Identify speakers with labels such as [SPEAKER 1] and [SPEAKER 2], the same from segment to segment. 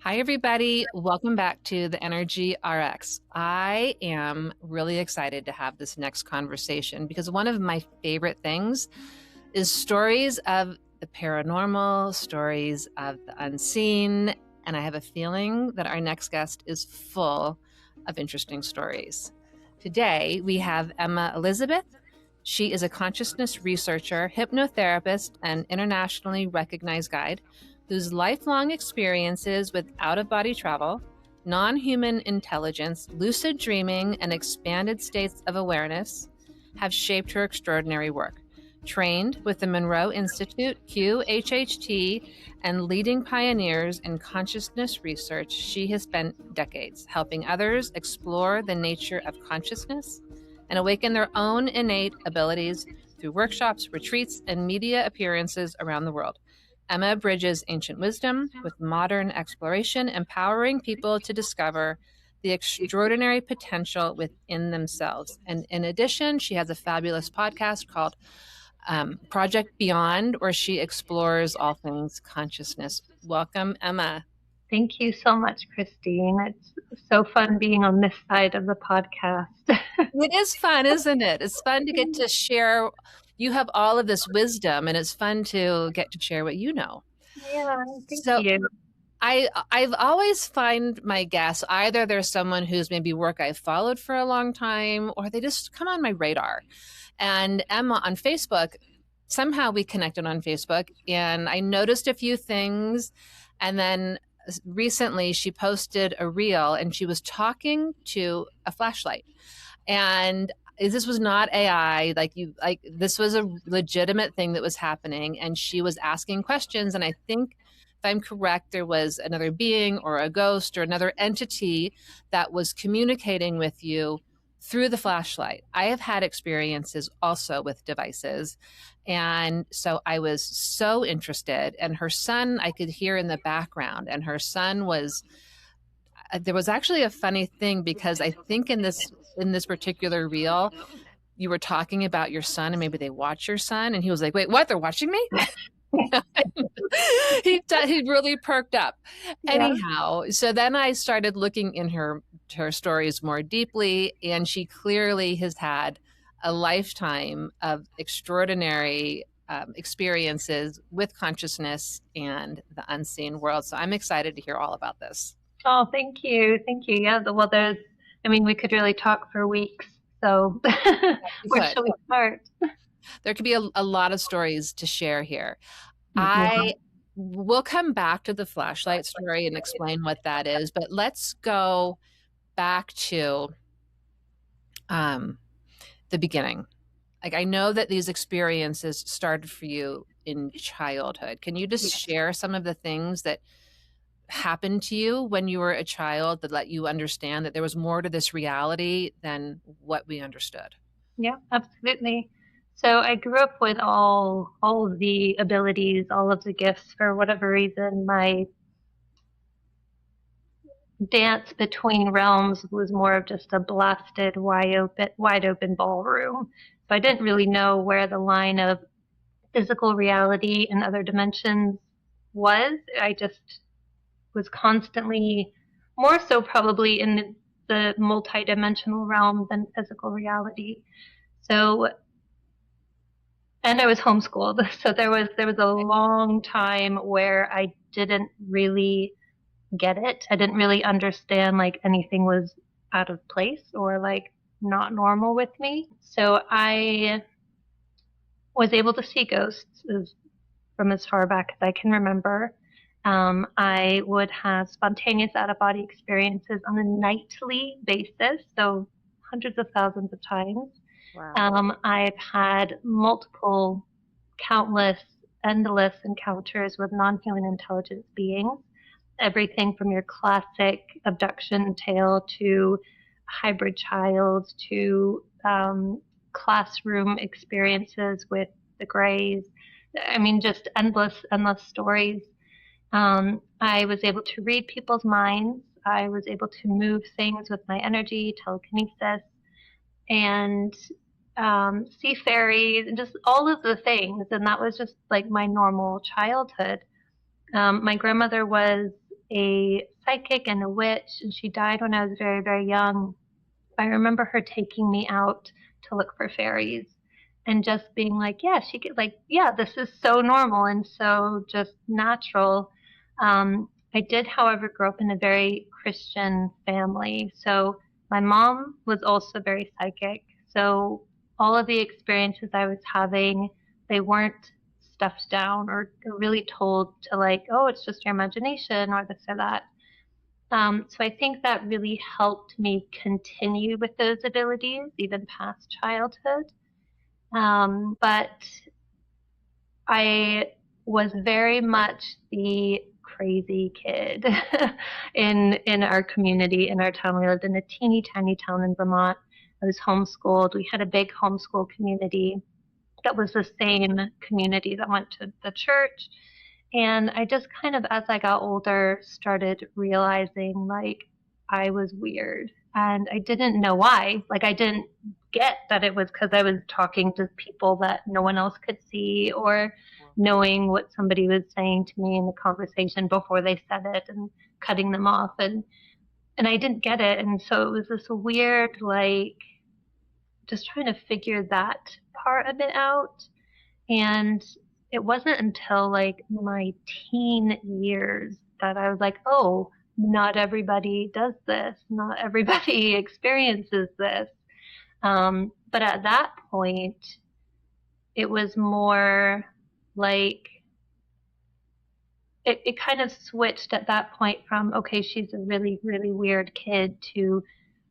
[SPEAKER 1] Hi, everybody. Welcome back to the Energy RX. I am really excited to have this next conversation because one of my favorite things is stories of the paranormal, stories of the unseen. And I have a feeling that our next guest is full of interesting stories. Today, we have Emma Elizabeth. She is a consciousness researcher, hypnotherapist, and internationally recognized guide whose lifelong experiences with out of body travel, non human intelligence, lucid dreaming, and expanded states of awareness have shaped her extraordinary work. Trained with the Monroe Institute, QHHT, and leading pioneers in consciousness research, she has spent decades helping others explore the nature of consciousness and awaken their own innate abilities through workshops, retreats, and media appearances around the world. Emma bridges ancient wisdom with modern exploration, empowering people to discover the extraordinary potential within themselves. And in addition, she has a fabulous podcast called Project Beyond, where she explores all things consciousness. Welcome, Emma.
[SPEAKER 2] Thank you so much, Christine. It's so fun being on this side of the podcast.
[SPEAKER 1] It is fun, isn't it? It's fun to get to share. You have all of this wisdom, and it's fun to get to share what you know.
[SPEAKER 2] Yeah, thank
[SPEAKER 1] So
[SPEAKER 2] you.
[SPEAKER 1] I've always find my guests, either there's someone whose maybe work I've followed for a long time, or they just come on my radar. And Emma on Facebook, somehow we connected on Facebook, and I noticed a few things. And then recently she posted a reel and she was talking to a flashlight. And this was not AI, like this was a legitimate thing that was happening. And she was asking questions. And I think if I'm correct, there was another being or a ghost or another entity that was communicating with you through the flashlight. I have had experiences also with devices. And so I was so interested. And her son, I could hear in the background, and her son was there was actually a funny thing because I think in this particular reel, you were talking about your son and maybe they watch your son, and he was like, "Wait, what? They're watching me?" He really perked up.
[SPEAKER 2] Yeah.
[SPEAKER 1] Anyhow, so then I started looking in her stories more deeply, and she clearly has had a lifetime of extraordinary experiences with consciousness and the unseen world. So I'm excited to hear all about this.
[SPEAKER 2] Oh, thank you. Thank you. Yeah, well, we could really talk for weeks. So
[SPEAKER 1] We
[SPEAKER 2] where
[SPEAKER 1] could.
[SPEAKER 2] shall we start?
[SPEAKER 1] There could be a lot of stories to share here.
[SPEAKER 2] Yeah.
[SPEAKER 1] I will come back to the flashlight story and explain what that is, but let's go back to um, the beginning. Like, I know that these experiences started for you in childhood. Can you just share some of the things that happened to you when you were a child that let you understand that there was more to this reality than what we understood?
[SPEAKER 2] Yeah, absolutely. So I grew up with all of the abilities, all of the gifts. For whatever reason, my dance between realms was more of just a blasted, wide open ballroom. So I didn't really know where the line of physical reality and other dimensions was. I just was constantly, more so probably in the multidimensional realm than physical reality. So, and I was homeschooled, so there was a long time where I didn't really get it. I didn't really understand like anything was out of place or like not normal with me. So I was able to see ghosts from as far back as I can remember. I would have spontaneous out of body experiences on a nightly basis, so hundreds of thousands of times.
[SPEAKER 1] Wow.
[SPEAKER 2] I've had multiple, countless, endless encounters with non human intelligence beings. Everything from your classic abduction tale to hybrid child to classroom experiences with the Greys. I mean, just endless, endless stories. I was able to read people's minds. I was able to move things with my energy, telekinesis, and see fairies, and just all of the things. And that was just like my normal childhood. My grandmother was a psychic and a witch, and she died when I was very, very young. I remember her taking me out to look for fairies and just being like, yeah, she could, like, yeah, this is so normal and so just natural. I did, however, grow up in a very Christian family. So my mom was also very psychic. So all of the experiences I was having, they weren't stuffed down or really told to, like, oh, it's just your imagination or this or that. So I think that really helped me continue with those abilities even past childhood. But I was very much the crazy kid in our community, in our town. We lived in a teeny tiny town in Vermont. I was homeschooled. We had a big homeschool community that was the same community that went to the church. And I just kind of, as I got older, started realizing like I was weird. And I didn't know why. Like, I didn't get that it was because I was talking to people that no one else could see, or knowing what somebody was saying to me in the conversation before they said it and cutting them off. And I didn't get it. And so it was this weird, like, just trying to figure that part of it out. And it wasn't until like my teen years that I was like, oh, not everybody does this. Not everybody experiences this. But at that point, it was more like it kind of switched at that point from, okay, she's a really, really weird kid to,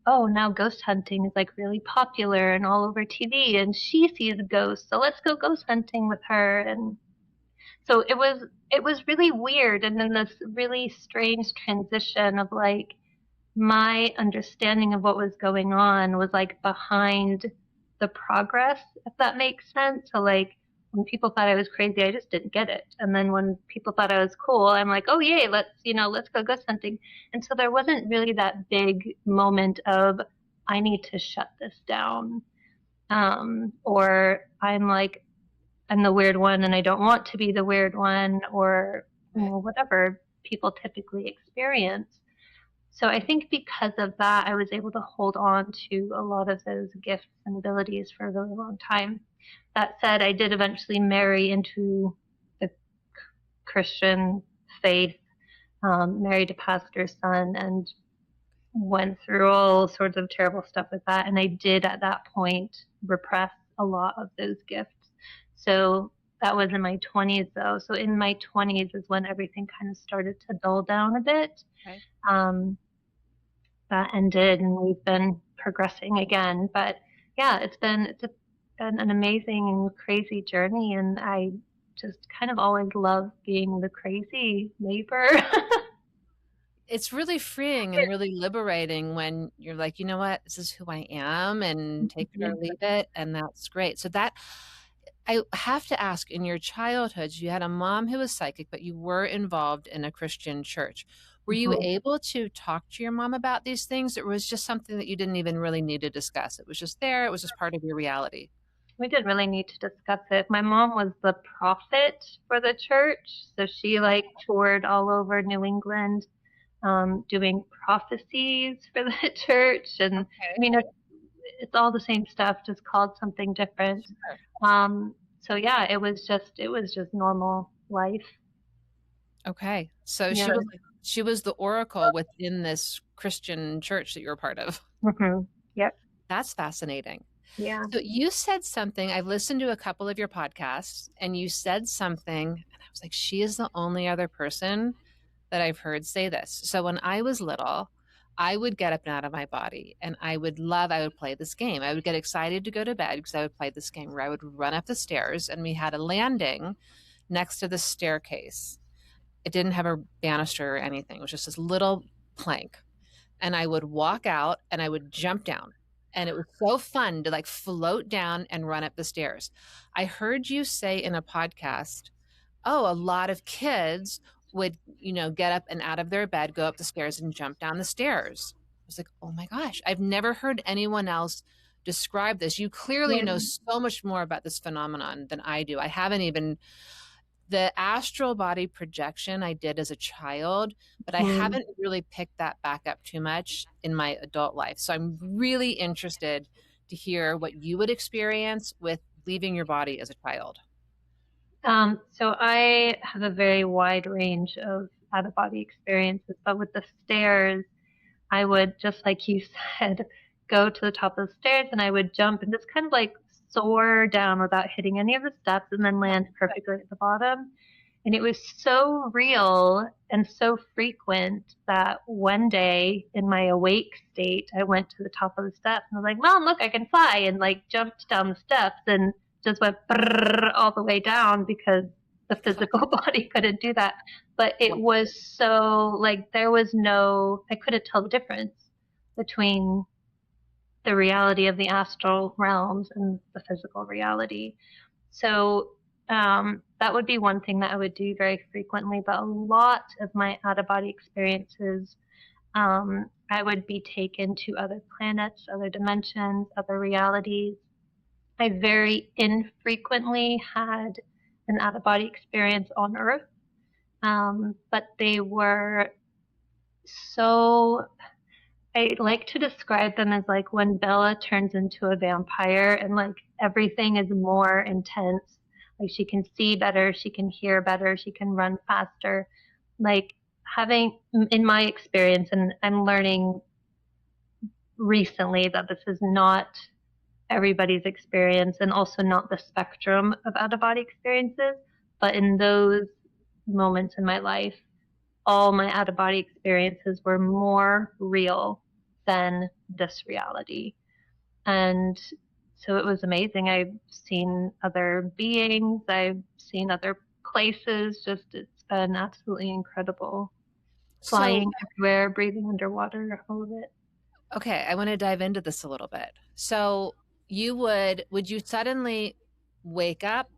[SPEAKER 2] oh, now ghost hunting is like really popular and all over TV and she sees ghosts. So let's go ghost hunting with her. And so it was really weird, and then this really strange transition of like my understanding of what was going on was like behind the progress, if that makes sense. So like when people thought I was crazy, I just didn't get it. And then when people thought I was cool, I'm like, oh yay, let's go ghost hunting. And so there wasn't really that big moment of I need to shut this down. Or I'm the weird one and I don't want to be the weird one, or whatever people typically experience. So I think because of that, I was able to hold on to a lot of those gifts and abilities for a really long time. That said, I did eventually marry into the Christian faith, married a pastor's son, and went through all sorts of terrible stuff with that. And I did at that point repress a lot of those gifts. So that was in my 20s, though. So in my 20s is when everything kind of started to dull down a bit.
[SPEAKER 1] Okay.
[SPEAKER 2] That ended, and we've been progressing again. But yeah, it's an amazing and crazy journey, and I just kind of always love being the crazy neighbor.
[SPEAKER 1] It's really freeing and really liberating when you're like, you know what, this is who I am and take it or leave it. And that's great. So that I have to ask, in your childhood, you had a mom who was psychic, but you were involved in a Christian church. Were you
[SPEAKER 2] Mhm.
[SPEAKER 1] able to talk to your mom about these things, or was it just something that you didn't even really need to discuss? It was just there, it was just part of your reality.
[SPEAKER 2] We didn't really need to discuss it. My mom was the prophet for the church, so she like toured all over New England, doing prophecies for the church. And I
[SPEAKER 1] Okay.
[SPEAKER 2] mean, it's all the same stuff, just called something different.
[SPEAKER 1] Sure.
[SPEAKER 2] So yeah, it was just normal life.
[SPEAKER 1] Okay. So
[SPEAKER 2] Yeah.
[SPEAKER 1] she was the oracle within this Christian church that you're a part of.
[SPEAKER 2] Yep.
[SPEAKER 1] That's fascinating.
[SPEAKER 2] Yeah.
[SPEAKER 1] So you said something, I've listened to a couple of your podcasts, and you said something, and I was like, she is the only other person that I've heard say this. So when I was little, I would get up and out of my body, and I would play this game. I would get excited to go to bed because I would play this game where I would run up the stairs, and we had a landing next to the staircase. It didn't have a banister or anything. It was just this little plank, and I would walk out and I would jump down. And it was so fun to like float down and run up the stairs. I heard you say in a podcast, oh, a lot of kids would, get up and out of their bed, go up the stairs and jump down the stairs. I was like, oh my gosh, I've never heard anyone else describe this. You clearly
[SPEAKER 2] Yeah.
[SPEAKER 1] know so much more about this phenomenon than I do. I haven't even The astral body projection I did as a child, but I
[SPEAKER 2] Mm.
[SPEAKER 1] haven't really picked that back up too much in my adult life. So I'm really interested to hear what you would experience with leaving your body as a child.
[SPEAKER 2] So I have a very wide range of out of body experiences, but with the stairs, I would, just like you said, go to the top of the stairs and I would jump and just kind of like soar down without hitting any of the steps and then land perfectly at the bottom. And it was so real and so frequent that one day in my awake state, I went to the top of the steps and I was like, Mom, look, I can fly, and like jumped down the steps and just went all the way down because the physical body couldn't do that. But it was so like there was no, I couldn't tell the difference between the reality of the astral realms and the physical reality. So that would be one thing that I would do very frequently. But a lot of my out of body experiences, I would be taken to other planets, other dimensions, other realities. I very infrequently had an out of body experience on Earth, but they were so, I like to describe them as like when Bella turns into a vampire and like everything is more intense. Like she can see better, she can hear better, she can run faster. Like having, in my experience, and I'm learning recently that this is not everybody's experience and also not the spectrum of out of body experiences, but in those moments in my life, all my out of body experiences were more real than this reality. And so it was amazing. I've seen other beings, I've seen other places. Just, it's been absolutely incredible.
[SPEAKER 1] So,
[SPEAKER 2] Flying everywhere, breathing underwater, all of it.
[SPEAKER 1] okay, I want to dive into this a little bit. So, would you suddenly wake up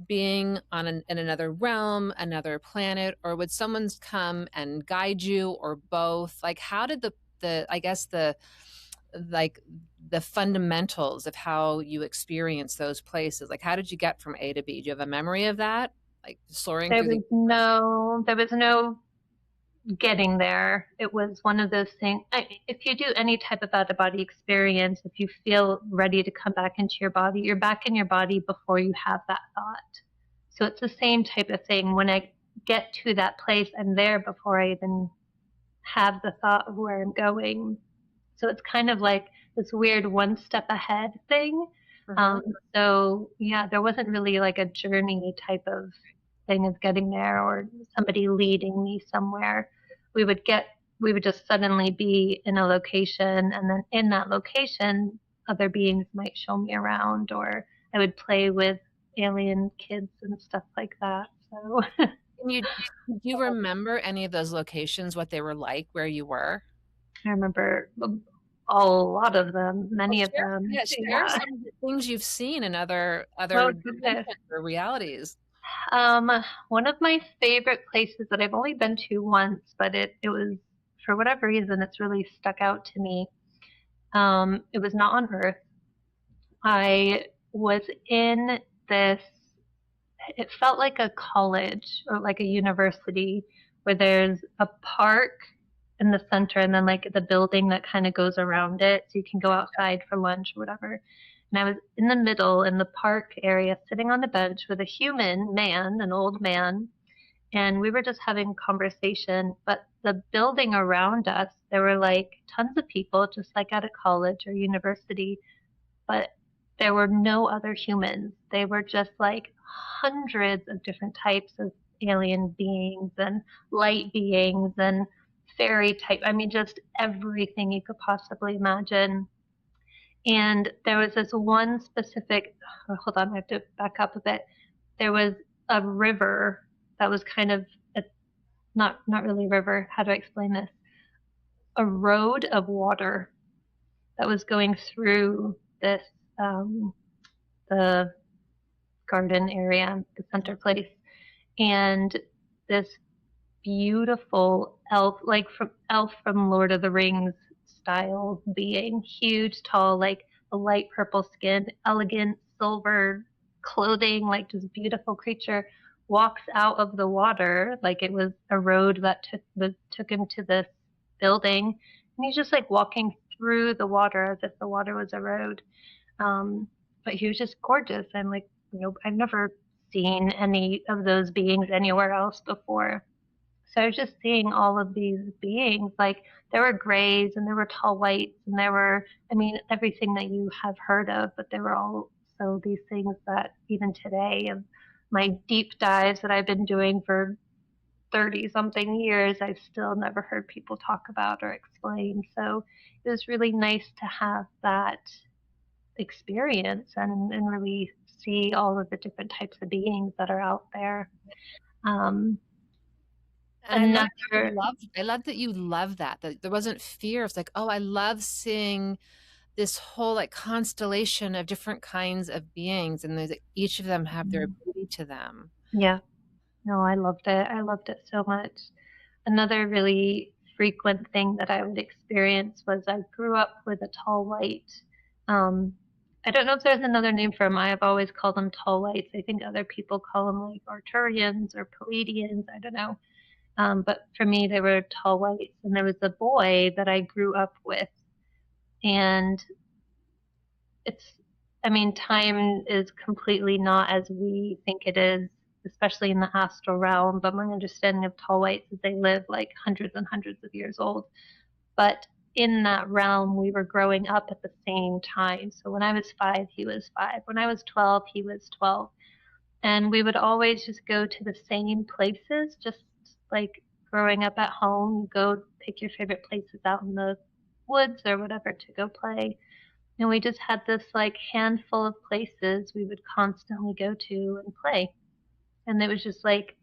[SPEAKER 1] being in another realm, another planet, or would someone's come and guide you, or both? Like, how did I guess like the fundamentals of how you experience those places, like how did you get from A to B? Do you have a memory of that? Like soaring through the
[SPEAKER 2] There was no getting there. It was one of those things. If you do any type of out of body experience, if you feel ready to come back into your body, you're back in your body before you have that thought. So it's the same type of thing. When I get to that place, I'm there before I even have the thought of where I'm going. So it's kind of like this weird one step ahead thing.
[SPEAKER 1] Uh-huh.
[SPEAKER 2] So yeah, there wasn't really like a journey type of thing of getting there or somebody leading me somewhere. We would get, we would just suddenly be in a location, and then in that location, other beings might show me around, or I would play with alien kids and stuff like that. So
[SPEAKER 1] Can you do you remember any of those locations, what they were like, where you were?
[SPEAKER 2] I remember a lot of them,
[SPEAKER 1] Oh,
[SPEAKER 2] many of
[SPEAKER 1] share,
[SPEAKER 2] them.
[SPEAKER 1] yeah, share
[SPEAKER 2] Yeah.
[SPEAKER 1] some of the things you've seen in other
[SPEAKER 2] Oh goodness.
[SPEAKER 1] dimensions or realities.
[SPEAKER 2] Um, One of my favorite places that I've only been to once, but it was, for whatever reason, it's really stuck out to me. It was not on Earth. I was in this, it felt like a college or like a university where there's a park in the center and then like the building that kind of goes around it so you can go outside for lunch or whatever. And I was in the middle in the park area sitting on the bench with a human man, an old man, and we were just having conversation. But the building around us, there were like tons of people, just like at a college or university, but there were no other humans. They were just like hundreds of different types of alien beings and light beings and fairy type. I mean, just everything you could possibly imagine. And there was this one specific, oh, hold on, I have to back up a bit. There was a river that was kind of a, not really a river. How do I explain this? A road of water that was going through this um, the garden area, the center place, and this beautiful elf, like from elf from Lord of the Rings style being, huge, tall, like a light purple skin, elegant silver clothing, like just beautiful creature walks out of the water, like it was a road that took him to this building, and he's just like walking through the water as if the water was a road. But he was just gorgeous, and like, I've never seen any of those beings anywhere else before. So I was just seeing all of these beings, like there were grays and there were tall whites and there were, I mean, everything that you have heard of, but there were also these things that even today, of my deep dives that I've been doing for 30 something years, I've still never heard people talk about or explain. So it was really nice to have that experience and really see all of the different types of beings that are out there. Um,
[SPEAKER 1] And
[SPEAKER 2] another,
[SPEAKER 1] I love that you love that there wasn't fear. It's like, oh, I love seeing this whole like constellation of different kinds of beings, and each of them have their beauty to them.
[SPEAKER 2] yeah, no, I loved it. I loved it so much. Another really frequent thing that I would experience was I grew up with a tall white. Um, I don't know if there's another name for them. I have always called them tall whites. I think other people call them like Arturians or Palladians. I don't know. But for me, they were tall whites. And there was a boy that I grew up with. And it's, I mean, time is completely not as we think it is, especially in the astral realm. But my understanding of tall whites is they live like hundreds and hundreds of years old. But in that realm, we were growing up at the same time. So when I was 5, he was 5. When I was 12, he was 12. And we would always just go to the same places, just like growing up at home, go pick your favorite places out in the woods or whatever to go play. And we just had this like handful of places we would constantly go to and play. And it was just like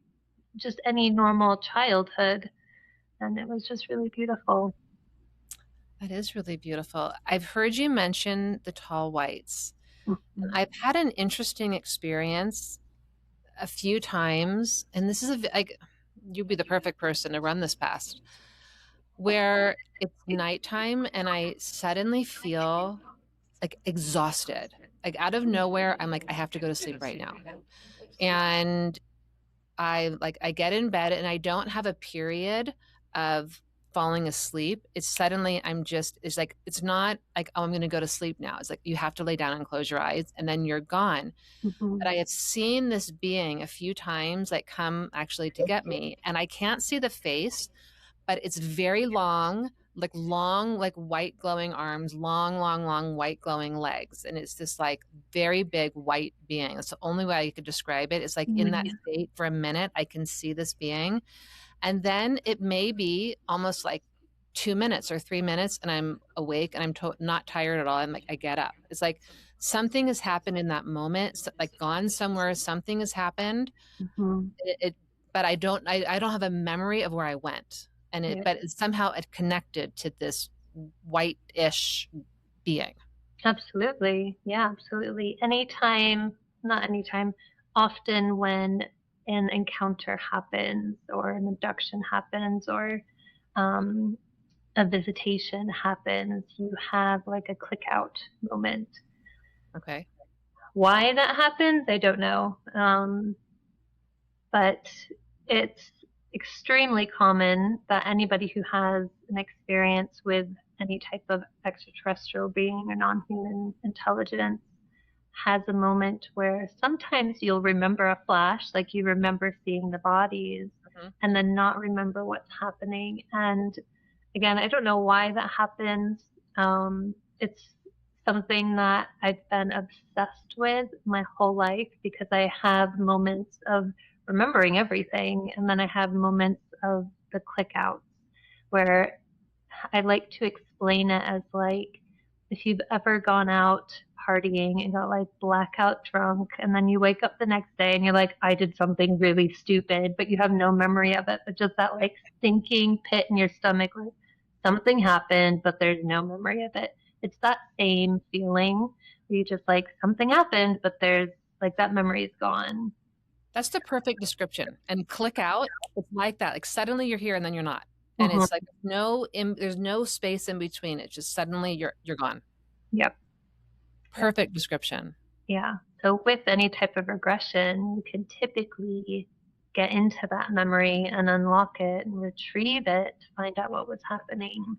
[SPEAKER 2] just any normal childhood. And it was just really beautiful.
[SPEAKER 1] That is really beautiful. I've heard you mention the tall whites. And
[SPEAKER 2] Mhm.
[SPEAKER 1] I've had an interesting experience a few times, and this is like you'd be the perfect person to run this past, where it's nighttime and I suddenly feel like exhausted. Like out of nowhere, I'm like, I have to go to sleep right now. And I get in bed and I don't have a period of falling asleep. It's suddenly it's like it's not like, oh, I'm gonna go to sleep now. It's like you have to lay down and close your eyes and then you're gone. But
[SPEAKER 2] Mhm.
[SPEAKER 1] I have seen this being a few times like come actually to get me. And I can't see the face, but it's very long, like white glowing arms, long white glowing legs. And it's this like very big white being. That's the only way I could describe it. It's like in that
[SPEAKER 2] Mhm.
[SPEAKER 1] state for a minute, I can see this being. And then it may be almost like 2 minutes or 3 minutes, and I'm awake and I'm not tired at all. I'm like, I get up. It's like something has happened in that moment, like gone somewhere, something has happened
[SPEAKER 2] Mhm.
[SPEAKER 1] it but I don't have a memory of where I went. And
[SPEAKER 2] Yeah.
[SPEAKER 1] somehow it connected to this white-ish being.
[SPEAKER 2] Absolutely. Yeah, absolutely. Anytime, not anytime, often when an encounter happens or an abduction happens or um, a visitation happens, you have like a click out moment.
[SPEAKER 1] Okay.
[SPEAKER 2] Why that happens, I don't know. But it's extremely common that anybody who has an experience with any type of extraterrestrial being or non-human intelligence has a moment where sometimes you'll remember a flash, like you remember seeing the bodies,
[SPEAKER 1] Mhm.
[SPEAKER 2] and then not remember what's happening. And again, I don't know why that happens. It's something that I've been obsessed with my whole life because I have moments of remembering everything, and then I have moments of the click outs where I like to explain it as like if you've ever gone out partying and got like blackout drunk, and then you wake up the next day and you're like, I did something really stupid, but you have no memory of it, but just that like sinking pit in your stomach, like something happened, but there's no memory of it. It's that same feeling where you just like something happened, but there's like that memory is gone.
[SPEAKER 1] That's the perfect description. And click out, it's like that. Like suddenly you're here and then you're not. And
[SPEAKER 2] Hmm.
[SPEAKER 1] it's like there's no space in between. It's just suddenly you're gone.
[SPEAKER 2] Yep. Yep.
[SPEAKER 1] Perfect description.
[SPEAKER 2] Yeah. So with any type of regression, you can typically get into that memory and unlock it and retrieve it to find out what was happening.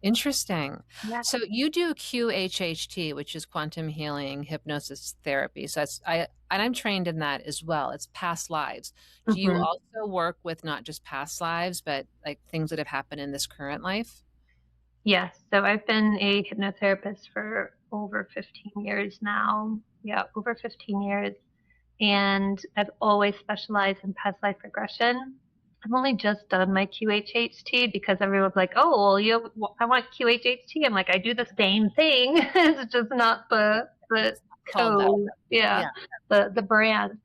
[SPEAKER 1] Interesting.
[SPEAKER 2] Yeah.
[SPEAKER 1] So you do QHHT, which is quantum healing hypnosis therapy. So and I'm trained in that as well. It's past lives. Do you
[SPEAKER 2] Hmm.
[SPEAKER 1] also work with not just past lives, but like things that have happened in this current life?
[SPEAKER 2] Yes. So I've been a hypnotherapist for over 15 years now. Yeah, over 15 years. And I've always specialized in past life regression. I've only just done my QHHT because everyone's like, "Oh, well, I want QHHT." I'm like, "I do the same thing. It's just not the
[SPEAKER 1] It's not called that.
[SPEAKER 2] code, yeah,
[SPEAKER 1] Yeah.
[SPEAKER 2] the brand."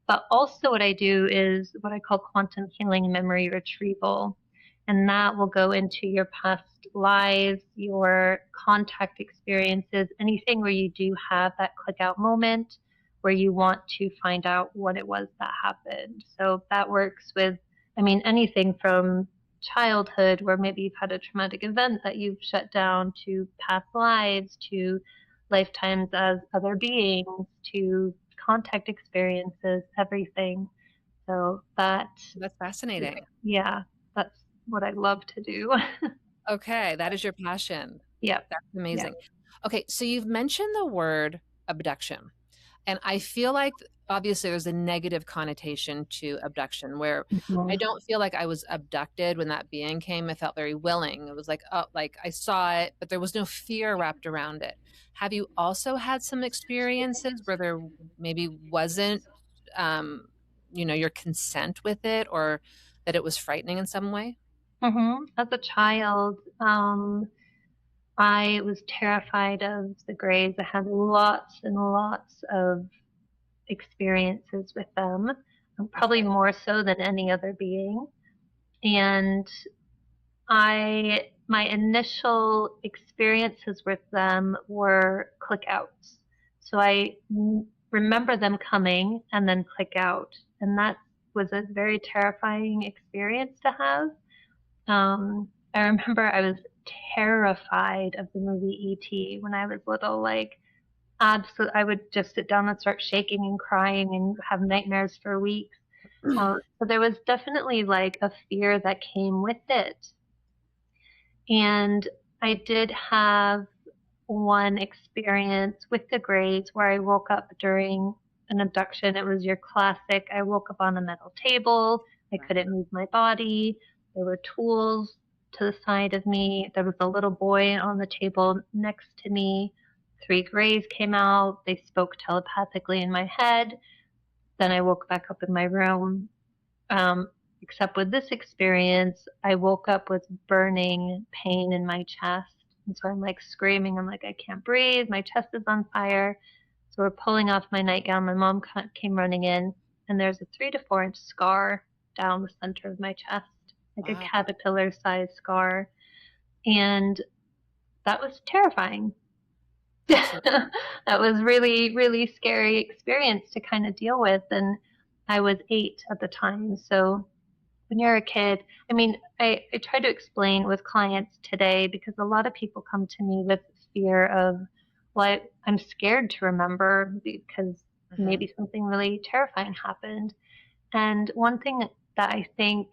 [SPEAKER 2] But also, what I do is what I call quantum healing memory retrieval, and that will go into your past lives, your contact experiences, anything where you do have that click out moment where you want to find out what it was that happened. So that works with, I mean, anything from childhood where maybe you've had a traumatic event that you've shut down to past lives to lifetimes as other beings to contact experiences, everything. So that,
[SPEAKER 1] That's fascinating.
[SPEAKER 2] yeah, that's what I love to do.
[SPEAKER 1] Okay, that is your passion.
[SPEAKER 2] Yep.
[SPEAKER 1] That's
[SPEAKER 2] Yeah.
[SPEAKER 1] amazing. Okay, so you've mentioned the word abduction. And I feel like obviously there's a negative connotation to abduction where I
[SPEAKER 2] Mhm.
[SPEAKER 1] don't feel like I was abducted when that being came. I felt very willing. It was like, oh, like I saw it, but there was no fear wrapped around it. Have you also had some experiences where there maybe wasn't, um, your consent with it or that it was frightening in some way?
[SPEAKER 2] As a child, I was terrified of the grays. I had lots and lots of experiences with them, probably
[SPEAKER 1] Okay.
[SPEAKER 2] more so than any other being. And my initial experiences with them were click outs. So remember them coming and then click out. And that was a very terrifying experience to have. I remember I was terrified of the movie E.T. when I was little. Like, absolutely, I would just sit down and start shaking and crying and have nightmares for weeks. So there was definitely like a fear that came with it. And I did have one experience with the Greys where I woke up during an abduction. It was your classic, I woke up on a metal table, I couldn't move my body, there were tools to the side of me, there was a little boy on the table next to me. Three Greys came out, they spoke telepathically in my head. Then I woke back up in my room. Um, except with this experience, I woke up with burning pain in my chest. And so I'm like screaming. I'm like, I can't breathe. My chest is on fire. So we're pulling off my nightgown. My mom came running in, and there's a 3 to 4 inch scar down the center of my chest, like a
[SPEAKER 1] Wow.
[SPEAKER 2] caterpillar sized scar. And that was terrifying.
[SPEAKER 1] Absolutely.
[SPEAKER 2] That was really, really scary experience to kind of deal with. And I was 8 at the time. So when you're a kid, I mean, I try to explain with clients today because a lot of people come to me with fear of, well, I'm scared to remember because
[SPEAKER 1] Hmm.
[SPEAKER 2] maybe something really terrifying happened. And one thing that I think,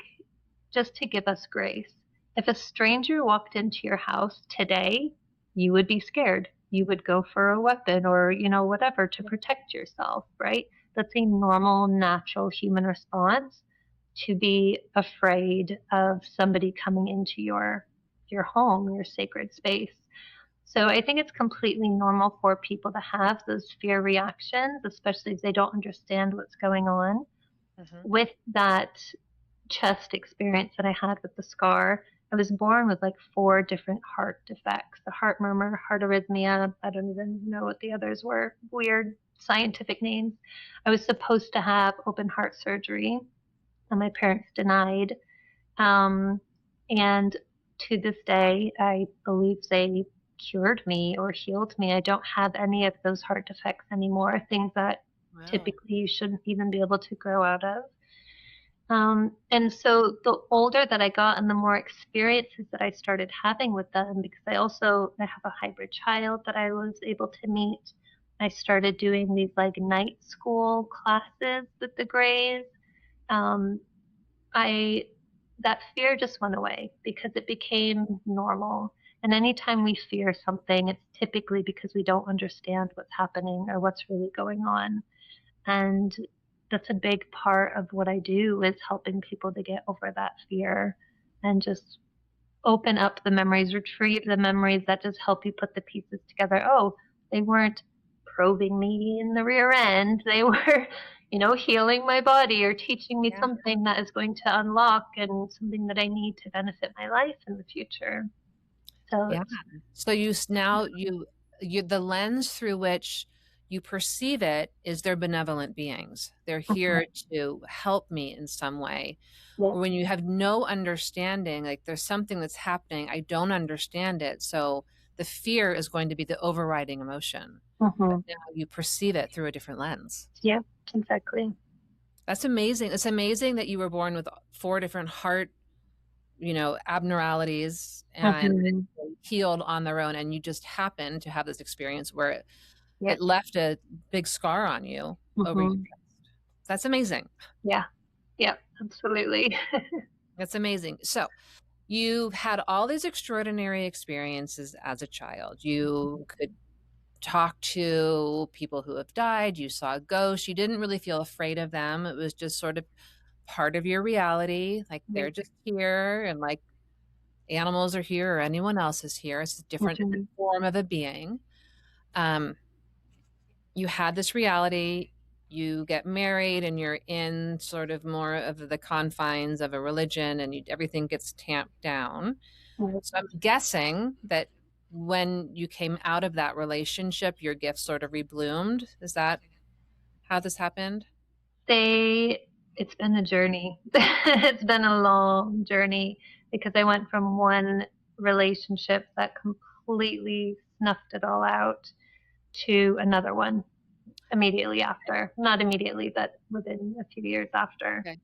[SPEAKER 2] just to give us grace, if a stranger walked into your house today, you would be scared. You would go for a weapon or, whatever to protect yourself, right? That's a normal, natural human response to be afraid of somebody coming into your home, your sacred space. So I think it's completely normal for people to have those fear reactions, especially if they don't understand what's going on.
[SPEAKER 1] Hmm.
[SPEAKER 2] With that chest experience that I had with the scar, I was born with like 4 different heart defects, a heart murmur, heart arrhythmia. I don't even know what the others were. Weird scientific names. I was supposed to have open heart surgery, and my parents denied. Um, and to this day, I believe they cured me or healed me. I don't have any of those heart defects anymore, things that
[SPEAKER 1] Wow.
[SPEAKER 2] typically you shouldn't even be able to grow out of. And so the older that I got and the more experiences that I started having with them, because I have a hybrid child that I was able to meet. I started doing these like night school classes with the Greys. Um, I that fear just went away because it became normal. And anytime we fear something, it's typically because we don't understand what's happening or what's really going on. And that's a big part of what I do is helping people to get over that fear and just open up the memories, retrieve the memories that just help you put the pieces together. Oh, they weren't probing me in the rear end. They were, healing my body or teaching me
[SPEAKER 1] Yeah.
[SPEAKER 2] something that is going to unlock and something that I need to benefit my life in the future. So
[SPEAKER 1] Yeah.
[SPEAKER 2] it's,
[SPEAKER 1] So now the lens through which you perceive it is they're benevolent beings. They're
[SPEAKER 2] mhm,
[SPEAKER 1] here to help me in some way.
[SPEAKER 2] yeah,
[SPEAKER 1] Or when you have no understanding, like there's something that's happening, I don't understand it. So the fear is going to be the overriding emotion. But
[SPEAKER 2] mhm,
[SPEAKER 1] now you perceive it through a different lens.
[SPEAKER 2] yeah, exactly.
[SPEAKER 1] That's amazing. It's amazing that you were born with four different heart, abnormalities and
[SPEAKER 2] Mhm,
[SPEAKER 1] healed on their own. And you just happened to have this experience where
[SPEAKER 2] yeah,
[SPEAKER 1] it left a big scar on you over your
[SPEAKER 2] mhm,
[SPEAKER 1] chest. That's amazing.
[SPEAKER 2] yeah, yeah, absolutely.
[SPEAKER 1] That's amazing. So you had all these extraordinary experiences as a child. You could talk to people who have died. You saw ghosts. You didn't really feel afraid of them. It was just sort of part of your reality. Like
[SPEAKER 2] Yeah,
[SPEAKER 1] they're just here and like animals are here or anyone else is here. It's a different
[SPEAKER 2] mhm,
[SPEAKER 1] form of a being. Um, you had this reality. You get married and you're in sort of more of the confines of a religion and everything gets tamped down.
[SPEAKER 2] yeah.
[SPEAKER 1] So I'm guessing that when you came out of that relationship, your gift sort of rebloomed. Is that how this happened?
[SPEAKER 2] It's been a journey. It's been a long journey because I went from one relationship that completely snuffed it all out to another one immediately after. Not immediately, but within a few years after.
[SPEAKER 1] Okay.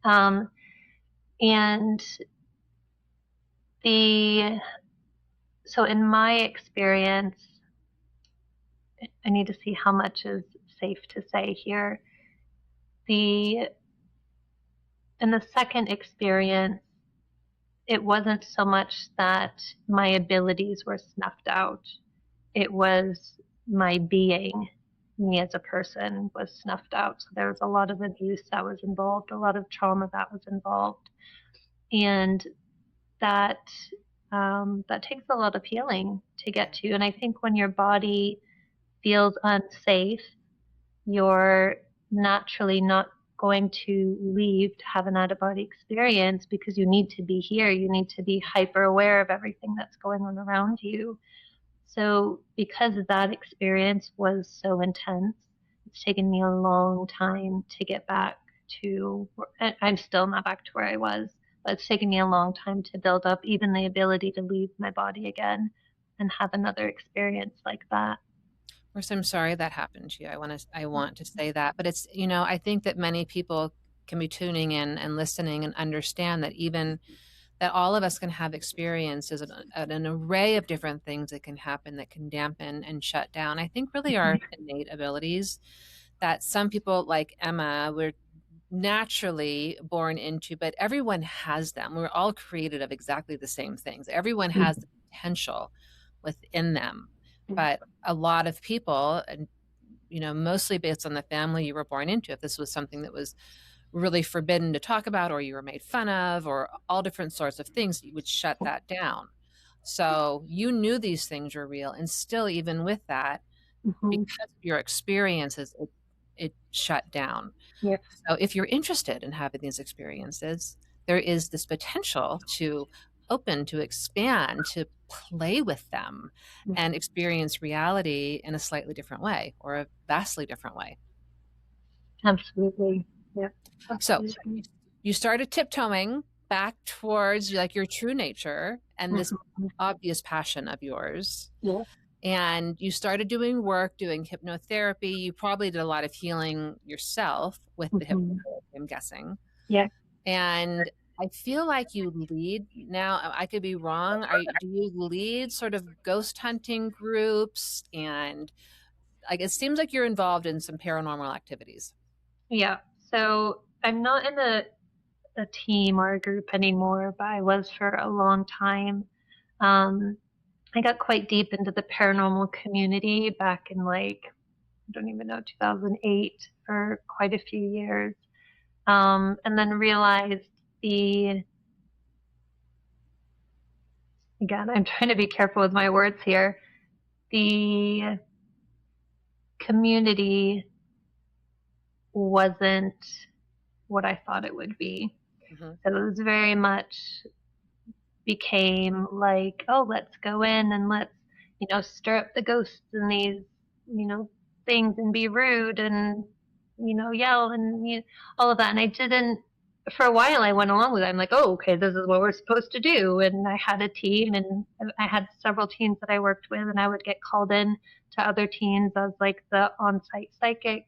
[SPEAKER 2] Um, and the so in my experience, I need to see how much is safe to say here. The In the second experience, it wasn't so much that my abilities were snuffed out. It was my being, me as a person, was snuffed out. So there was a lot of abuse that was involved, a lot of trauma that was involved, and that that takes a lot of healing to get
[SPEAKER 1] Yeah.
[SPEAKER 2] to. And I think when your body feels unsafe, you're naturally not going to leave to have an out of body experience because you need to be here. You need to be hyper aware of everything that's going on around you. So, because that experience was so intense, it's taken me a long time to get back to, I'm still not back to where I was, but it's taken me a long time to build up even the ability to leave my body again and have another experience like that.
[SPEAKER 1] First, I'm sorry that happened to you. I want to say that, but I think that many people can be tuning in and listening and understand that even that all of us can have experiences an array of different things that can happen that can dampen and shut down. I think really our innate abilities that some people like Emma were naturally born into, but everyone has them. We're all created of exactly the same things. Everyone has the potential within them. But a lot of people, and mostly based on the family you were born into, if this was something that was really forbidden to talk about, or you were made fun of, or all different sorts of things, you would shut that down. So you knew these things were real. And still, even with that,
[SPEAKER 2] Mm-hmm.
[SPEAKER 1] because of your experiences, it shut down.
[SPEAKER 2] Yeah.
[SPEAKER 1] So if you're interested in having these experiences, there is this potential to open, to expand, to play with them and experience reality in a slightly different way or a vastly different way.
[SPEAKER 2] Absolutely. Yeah.
[SPEAKER 1] So
[SPEAKER 2] Absolutely.
[SPEAKER 1] you started tiptoeing back towards like your true nature and this
[SPEAKER 2] Mm-hmm.
[SPEAKER 1] obvious passion of yours.
[SPEAKER 2] Yeah.
[SPEAKER 1] And you started doing work, doing hypnotherapy. You probably did a lot of healing yourself with the
[SPEAKER 2] Mm-hmm.
[SPEAKER 1] hypnotherapy, I'm guessing.
[SPEAKER 2] Yeah.
[SPEAKER 1] And I feel like you lead now, I could be wrong. Do you lead sort of ghost hunting groups and Like, it seems like you're involved in some paranormal activities.
[SPEAKER 2] Yeah. So I'm not in a team or a group anymore, but I was for a long time. Um, I got quite deep into the paranormal community back in like, I don't even know, 2008 for quite a few years. And then realized the, again, I'm trying to be careful with my words here. The community wasn't what I thought it would be.
[SPEAKER 1] Hmm.
[SPEAKER 2] So it was very much became like, oh, let's go in and let's, stir up the ghosts in these, things and be rude and, yell and all of that. And I didn't, for a while, I went along with it. I'm like, oh, okay, this is what we're supposed to do. And I had a team and I had several teams that I worked with, and I would get called in to other teams as like the on site psychic.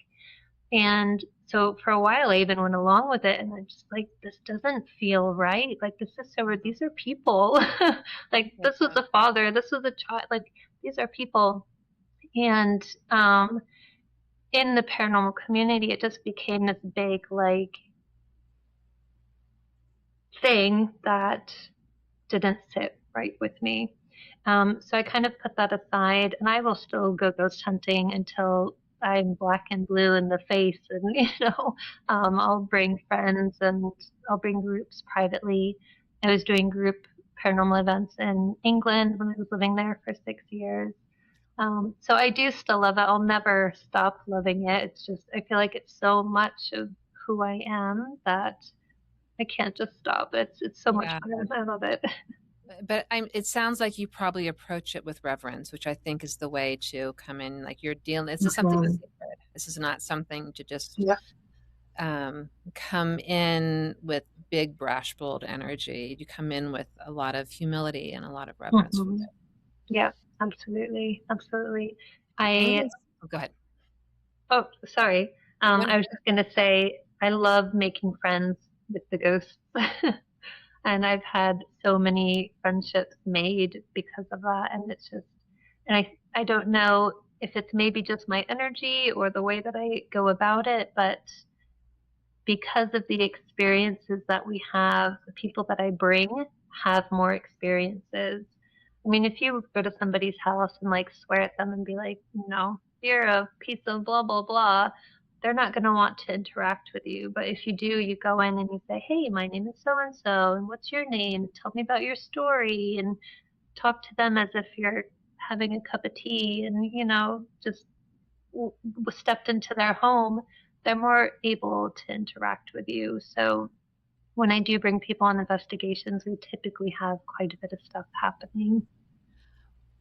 [SPEAKER 2] And so for a while, I even went along with it, and I'm just like, this doesn't feel right. Like, this is so weird. These are people. Like,
[SPEAKER 1] Yeah.
[SPEAKER 2] this was a father. This was a child. Like, these are people. And in the paranormal community, it just became this big, like, thing that didn't sit right with me. So I kind of put that aside, and I will still go ghost hunting until I'm black and blue in the face, and I'll bring friends and I'll bring groups privately. I was doing group paranormal events in England when I was living there for 6 years. So I do still love it. I'll never stop loving it. It's just I feel like it's so much of who I am that I can't just stop. It's so much
[SPEAKER 1] Yeah.
[SPEAKER 2] fun. I love it.
[SPEAKER 1] But it sounds like you probably approach it with reverence, which I think is the way to come in. Like, you're dealing, this is something
[SPEAKER 2] Mhm.
[SPEAKER 1] sacred. This is not something to just
[SPEAKER 2] Yeah.
[SPEAKER 1] come in with big, brash, bold energy. You come in with a lot of humility and a lot of reverence for
[SPEAKER 2] Mhm.
[SPEAKER 1] it.
[SPEAKER 2] Yeah, absolutely, absolutely.
[SPEAKER 1] One of
[SPEAKER 2] I
[SPEAKER 1] those, oh, go ahead.
[SPEAKER 2] oh, sorry.
[SPEAKER 1] One,
[SPEAKER 2] I was just gonna say I love making friends with the ghosts, and I've had so many friendships made because of that. And it's just, and I don't know if it's maybe just my energy or the way that I go about it, but because of the experiences that we have, the people that I bring have more experiences. I mean, if you go to somebody's house and like swear at them and be like, you're a piece of blah, blah, blah, they're not going to want to interact with you. But if you do, you go in and you say, hey, my name is so and so, and what's your name? Tell me about your story, and talk to them as if you're having a cup of tea and, just stepped into their home, they're more able to interact with you. So when I do bring people on investigations, we typically have quite a bit of stuff happening.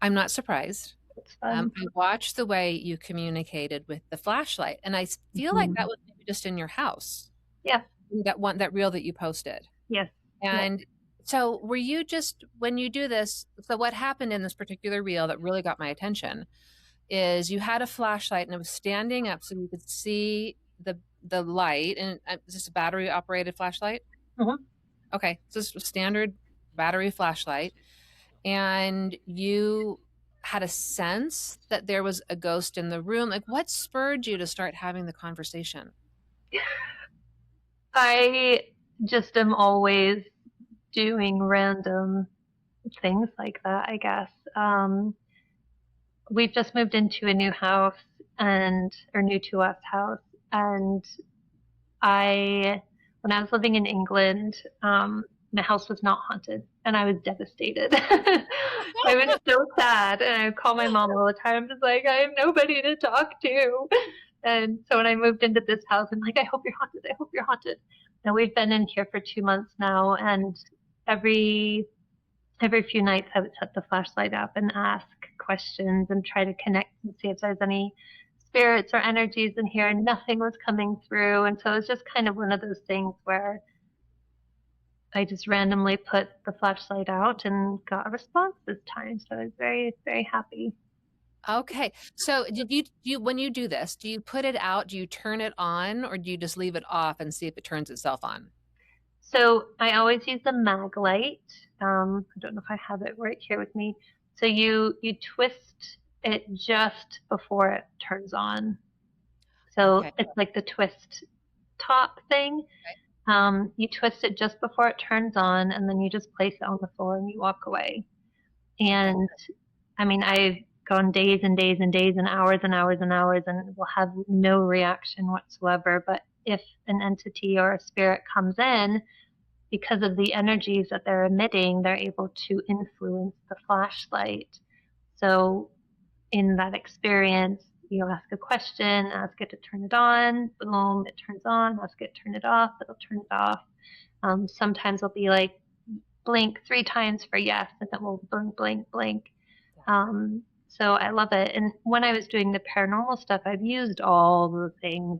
[SPEAKER 1] I'm not surprised.
[SPEAKER 2] It's fun.
[SPEAKER 1] I watched the way you communicated with the flashlight, and feel like that
[SPEAKER 2] Mhm.
[SPEAKER 1] was maybe just in your house.
[SPEAKER 2] Yeah.
[SPEAKER 1] That reel that you posted.
[SPEAKER 2] Yes. Yep.
[SPEAKER 1] And so, were you just, when you do this? So, what happened in this particular reel that really got my attention is you had a flashlight and it was standing up so you could see the light. And is this a battery operated flashlight?
[SPEAKER 2] Mhm.
[SPEAKER 1] Okay, so this is a standard battery flashlight, and you had a sense that there was a ghost in the room. Like, what spurred you to start having the conversation?
[SPEAKER 2] I just am always doing random things like that, I guess. We've just moved into a new house and, or new to us house. And when I was living in England, the house was not haunted, and I was devastated. I was so sad, and I would call my mom all the time, just like, I have nobody to talk to. And so when I moved into this house, I'm like, I hope you're haunted. I hope you're haunted. Now we've been in here for 2 months now, and every every few nights I would set the flashlight up and ask questions and try to connect and see if there's any spirits or energies in here, and nothing was coming through. And so it was just kind of one of those things where I just randomly put the flashlight out and got a response this time. So I was very, very happy.
[SPEAKER 1] Okay, so did you when you do this, do you put it out? Do you turn it on, or do you just leave it off and see if it turns itself on?
[SPEAKER 2] So I always use the mag light. I don't know if I have it right here with me. So you twist. it just before it turns on. So
[SPEAKER 1] Okay.
[SPEAKER 2] it's like the twist top thing. You twist it just before it turns on, and then you just place it on the floor and you walk away.
[SPEAKER 1] Okay.
[SPEAKER 2] And I mean, I've gone days and days and days and hours and hours and hours and will have no reaction whatsoever. But if an entity or a spirit comes in, because of the energies that they're emitting, they're able to influence the flashlight. So in that experience, you ask a question, ask it to turn it on, boom, it turns on, ask it to turn it off, it'll turn it off. Sometimes it'll be like, blink 3 times for yes, and it will blink, blink, blink. So I love it. And when I was doing the paranormal stuff, I've used all the things,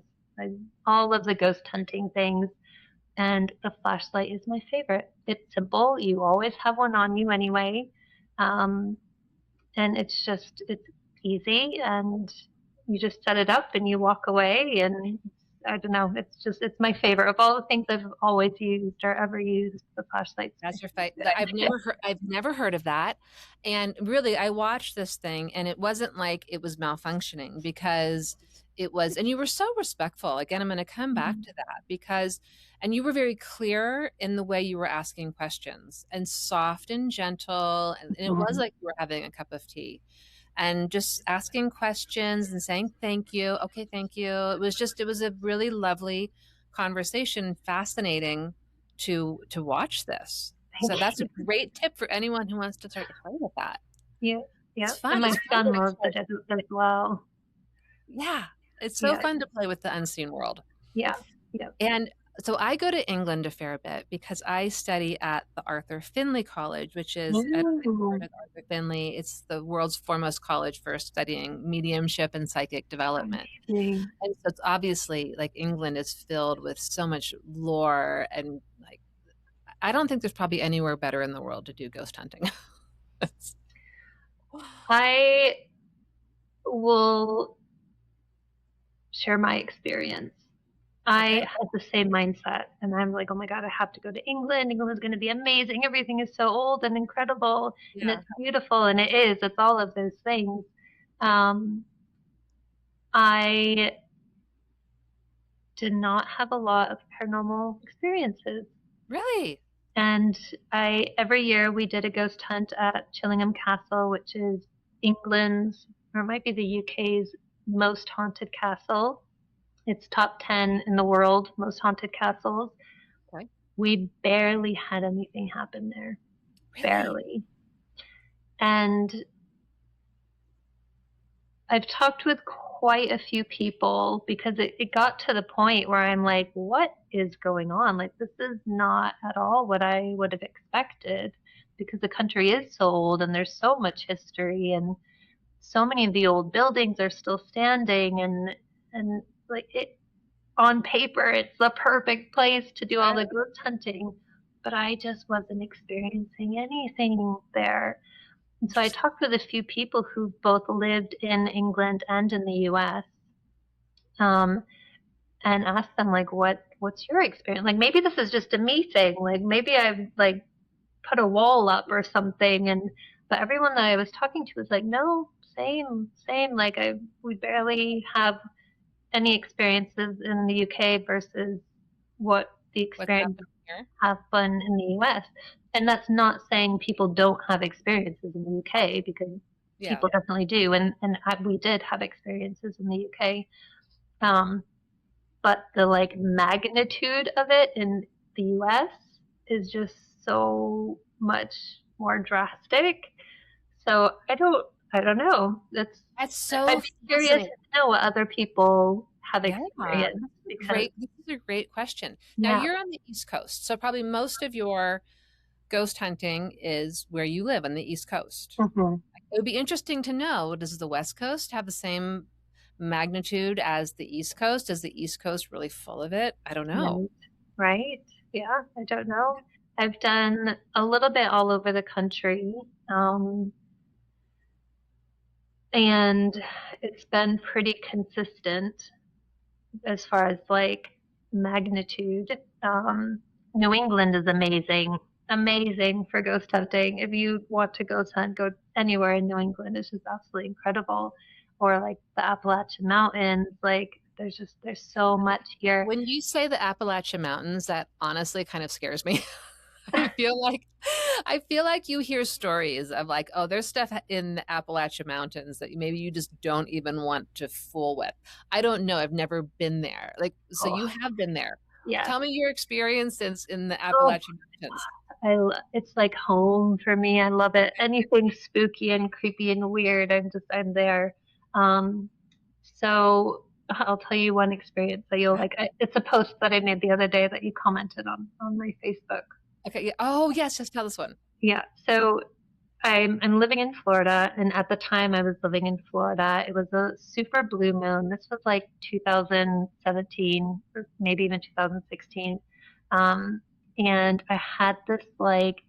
[SPEAKER 2] all of the ghost hunting things, and the flashlight is my favorite. It's simple. You always have one on you anyway. Um, and it's easy, and you just set it up and you walk away, and I don't know, it's my favorite of all the things I've always used or ever used. The flashlight's my
[SPEAKER 1] That's your fight.
[SPEAKER 2] favorite.
[SPEAKER 1] I've never heard of that. And really, I watched this thing and it wasn't like it was malfunctioning because it was, and you were so respectful. Again, I'm going to come back to that because, and you were very clear in the way you were asking questions and soft and gentle. And it was like you were having a cup of tea and just asking questions and saying, thank you. Okay. Thank you. It was a really lovely conversation, fascinating to watch this. So
[SPEAKER 2] Thank
[SPEAKER 1] that's a
[SPEAKER 2] you.
[SPEAKER 1] great tip for anyone who wants to start to play with that.
[SPEAKER 2] Yeah,
[SPEAKER 1] It's
[SPEAKER 2] yeah.
[SPEAKER 1] fun.
[SPEAKER 2] And my
[SPEAKER 1] It's fun
[SPEAKER 2] son
[SPEAKER 1] to
[SPEAKER 2] loves it
[SPEAKER 1] explore.
[SPEAKER 2] as well.
[SPEAKER 1] Yeah. It's so
[SPEAKER 2] Yeah,
[SPEAKER 1] fun to play with the unseen world.
[SPEAKER 2] yeah, yeah.
[SPEAKER 1] And so I go to England a fair bit because I study at the Arthur Findlay College, which is, I don't know if you've
[SPEAKER 2] Ooh,
[SPEAKER 1] heard of Arthur Findlay. It's the world's foremost college for studying mediumship and psychic
[SPEAKER 2] I
[SPEAKER 1] development.
[SPEAKER 2] see.
[SPEAKER 1] And so it's obviously like England is filled with so much lore and like I don't think there's probably anywhere better in the world to do ghost hunting.
[SPEAKER 2] I will share my experience. I
[SPEAKER 1] Okay.
[SPEAKER 2] had the same mindset, and I'm like, oh my God, I have to go to England. England is going to be amazing. Everything is so old and incredible, and
[SPEAKER 1] Yeah.
[SPEAKER 2] it's beautiful, and it is. It's all of those things. Um, I did not have a lot of paranormal experiences.
[SPEAKER 1] Really?
[SPEAKER 2] And every year we did a ghost hunt at Chillingham Castle, which is England's, or it might be the UK's most haunted castle. It's top 10 in the world, most haunted castles.
[SPEAKER 1] Okay.
[SPEAKER 2] We barely had anything happen there.
[SPEAKER 1] Really?
[SPEAKER 2] Barely. And I've talked with quite a few people because it got to the point where I'm like, what is going on? Like, this is not at all what I would have expected because the country is so old and there's so much history and so many of the old buildings are still standing and like it on paper it's the perfect place to do all the ghost hunting, but I just wasn't experiencing anything there. And so I
[SPEAKER 1] Interesting.
[SPEAKER 2] talked with a few people who both lived in England and in the US, um, and asked them like, what's your experience? Like maybe this is just a me thing. Like maybe I've like put a wall up or something. And but everyone that I was talking to was like, no, same, same. Like we barely have any experiences in the UK versus what the
[SPEAKER 1] What's
[SPEAKER 2] experience
[SPEAKER 1] happening here?
[SPEAKER 2] have fun in the US. And that's not saying people don't have experiences in the UK because
[SPEAKER 1] Yeah.
[SPEAKER 2] people definitely do. And we did have experiences in the UK. Um, but the like magnitude of it in the US is just so much more drastic. So I don't know.
[SPEAKER 1] That's so
[SPEAKER 2] I'd be curious to
[SPEAKER 1] fascinating.
[SPEAKER 2] know what other people have
[SPEAKER 1] Yeah.
[SPEAKER 2] experienced because
[SPEAKER 1] This is a great question. Now
[SPEAKER 2] yeah.
[SPEAKER 1] you're on the East Coast, so probably most of your ghost hunting is where you live on the East Coast.
[SPEAKER 2] Mhm.
[SPEAKER 1] It would be interesting to know, does the West Coast have the same magnitude as the East Coast? Is the East Coast really full of it? I don't know.
[SPEAKER 2] Right. Right. Yeah, I don't know. I've done a little bit all over the country. Um, and it's been pretty consistent as far as like magnitude. New England is amazing, amazing for ghost hunting. If you want to ghost hunt, go anywhere in New England is just absolutely incredible. Or like the Appalachian Mountains, like there's so much here.
[SPEAKER 1] When you say the Appalachian Mountains, that honestly kind of scares me. I feel like I feel like you hear stories of like, oh, there's stuff in the Appalachian Mountains that maybe you just don't even want to fool with. I don't know. I've never been there. Like, so
[SPEAKER 2] Oh,
[SPEAKER 1] you have been there.
[SPEAKER 2] yes.
[SPEAKER 1] Tell me your experience in the
[SPEAKER 2] Oh,
[SPEAKER 1] Appalachian Mountains.
[SPEAKER 2] it's like home for me. I love it. Anything spooky and creepy and weird, I'm there. Um, so I'll tell you one experience that you'll like. It's a post that I made the other day that you commented on my Facebook.
[SPEAKER 1] Okay. Yeah. Oh, yes. Just tell this one.
[SPEAKER 2] Yeah. So I'm living in Florida, and at the time I was living in Florida, it was a super blue moon. This was like 2017 or maybe even 2016. Um, and I had this like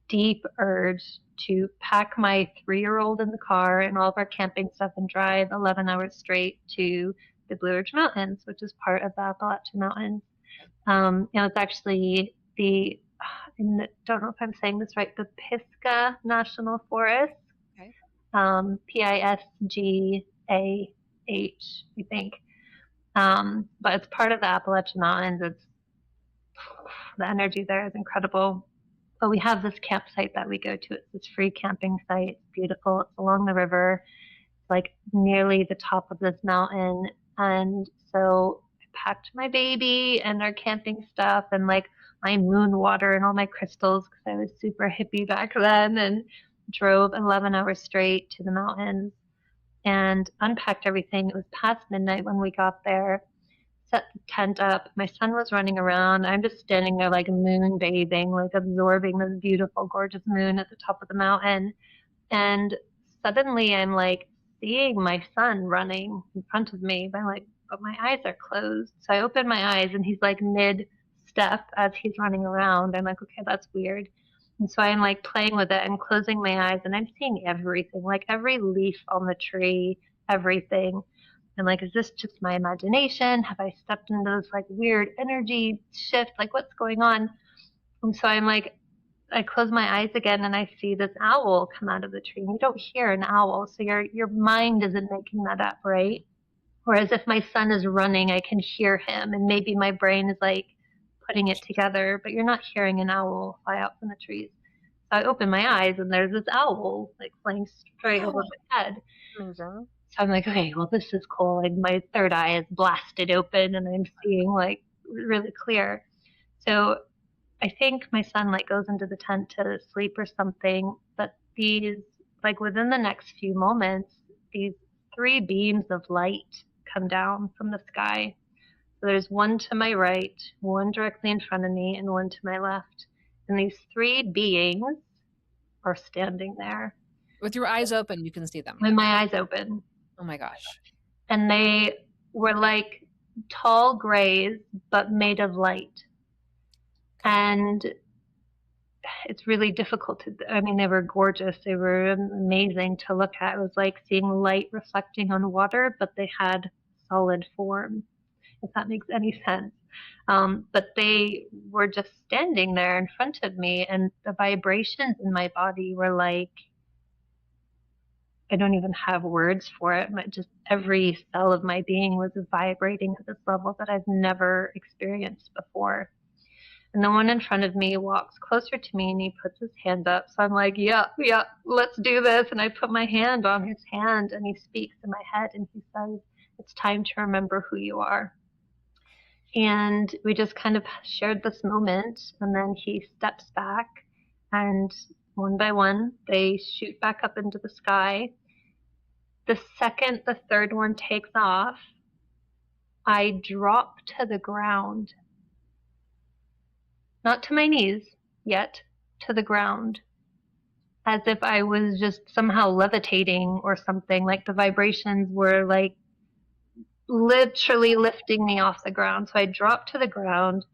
[SPEAKER 2] deep urge to pack my 3-year-old in the car and all of our camping stuff and drive 11 hours straight to the Blue Ridge Mountains, which is part of the Appalachian Mountains. It's actually the, I don't know if I'm saying this right, the Pisgah National Forest,
[SPEAKER 1] Okay.
[SPEAKER 2] Pisgah, I think. But it's part of the Appalachian Mountains. The energy there is incredible. But we have this campsite that we go to. It's this free camping site. It's beautiful. It's along the river. It's like nearly the top of this mountain. And so I packed my baby and our camping stuff and like my moon water and all my crystals because I was super hippie back then, and drove 11 hours straight to the mountains and unpacked everything. It was past midnight when we got there, set the tent up. My son was running around. I'm just standing there like moon bathing, like absorbing this beautiful, gorgeous moon at the top of the mountain. And suddenly I'm like seeing my son running in front of me, but my eyes are closed. So I open my eyes and he's like mid step as he's running around. I'm like, okay, that's weird. And so I'm like playing with it and closing my eyes and I'm seeing everything, like every leaf on the tree, everything. And like, is this just my imagination? Have I stepped into this like weird energy shift? Like, what's going on? And so I'm like, I close my eyes again and I see this owl come out of the tree. And you don't hear an owl, so your mind isn't making that up, right? Whereas if my son is running, I can hear him, and maybe my brain is like putting it together, but you're not hearing an owl fly out from the trees. So I open my eyes and there's this owl like flying straight over my head.
[SPEAKER 1] Amazing.
[SPEAKER 2] So I'm like, okay, well, this is cool. Like my third eye is blasted open and I'm seeing like really clear. So I think my son like goes into the tent to sleep or something, but these like within the next few moments, these 3 beams of light come down from the sky. So there's one to my right, one directly in front of me, and one to my left. And these 3 beings are standing there
[SPEAKER 1] With your eyes open, you can see them.
[SPEAKER 2] with my eyes open.
[SPEAKER 1] Oh my gosh.
[SPEAKER 2] And they were like tall grays, but made of light. And it's really difficult to, I mean, they were gorgeous. They were amazing to look at. It was like seeing light reflecting on water, but they had solid form, if that makes any sense. But they were just standing there in front of me, and the vibrations in my body were like, I don't even have words for it. Just every cell of my being was vibrating at this level that I've never experienced before. And the one in front of me walks closer to me and he puts his hand up. So I'm like, yeah, let's do this. And I put my hand on his hand and he speaks in my head and he says, it's time to remember who you are. And we just kind of shared this moment. And then he steps back and one by one, they shoot back up into the sky. The second the third one takes off, I drop to the ground. Not to my knees yet, to the ground, as if I was just somehow levitating or something. Like the vibrations were like literally lifting me off the ground. So I dropped to the ground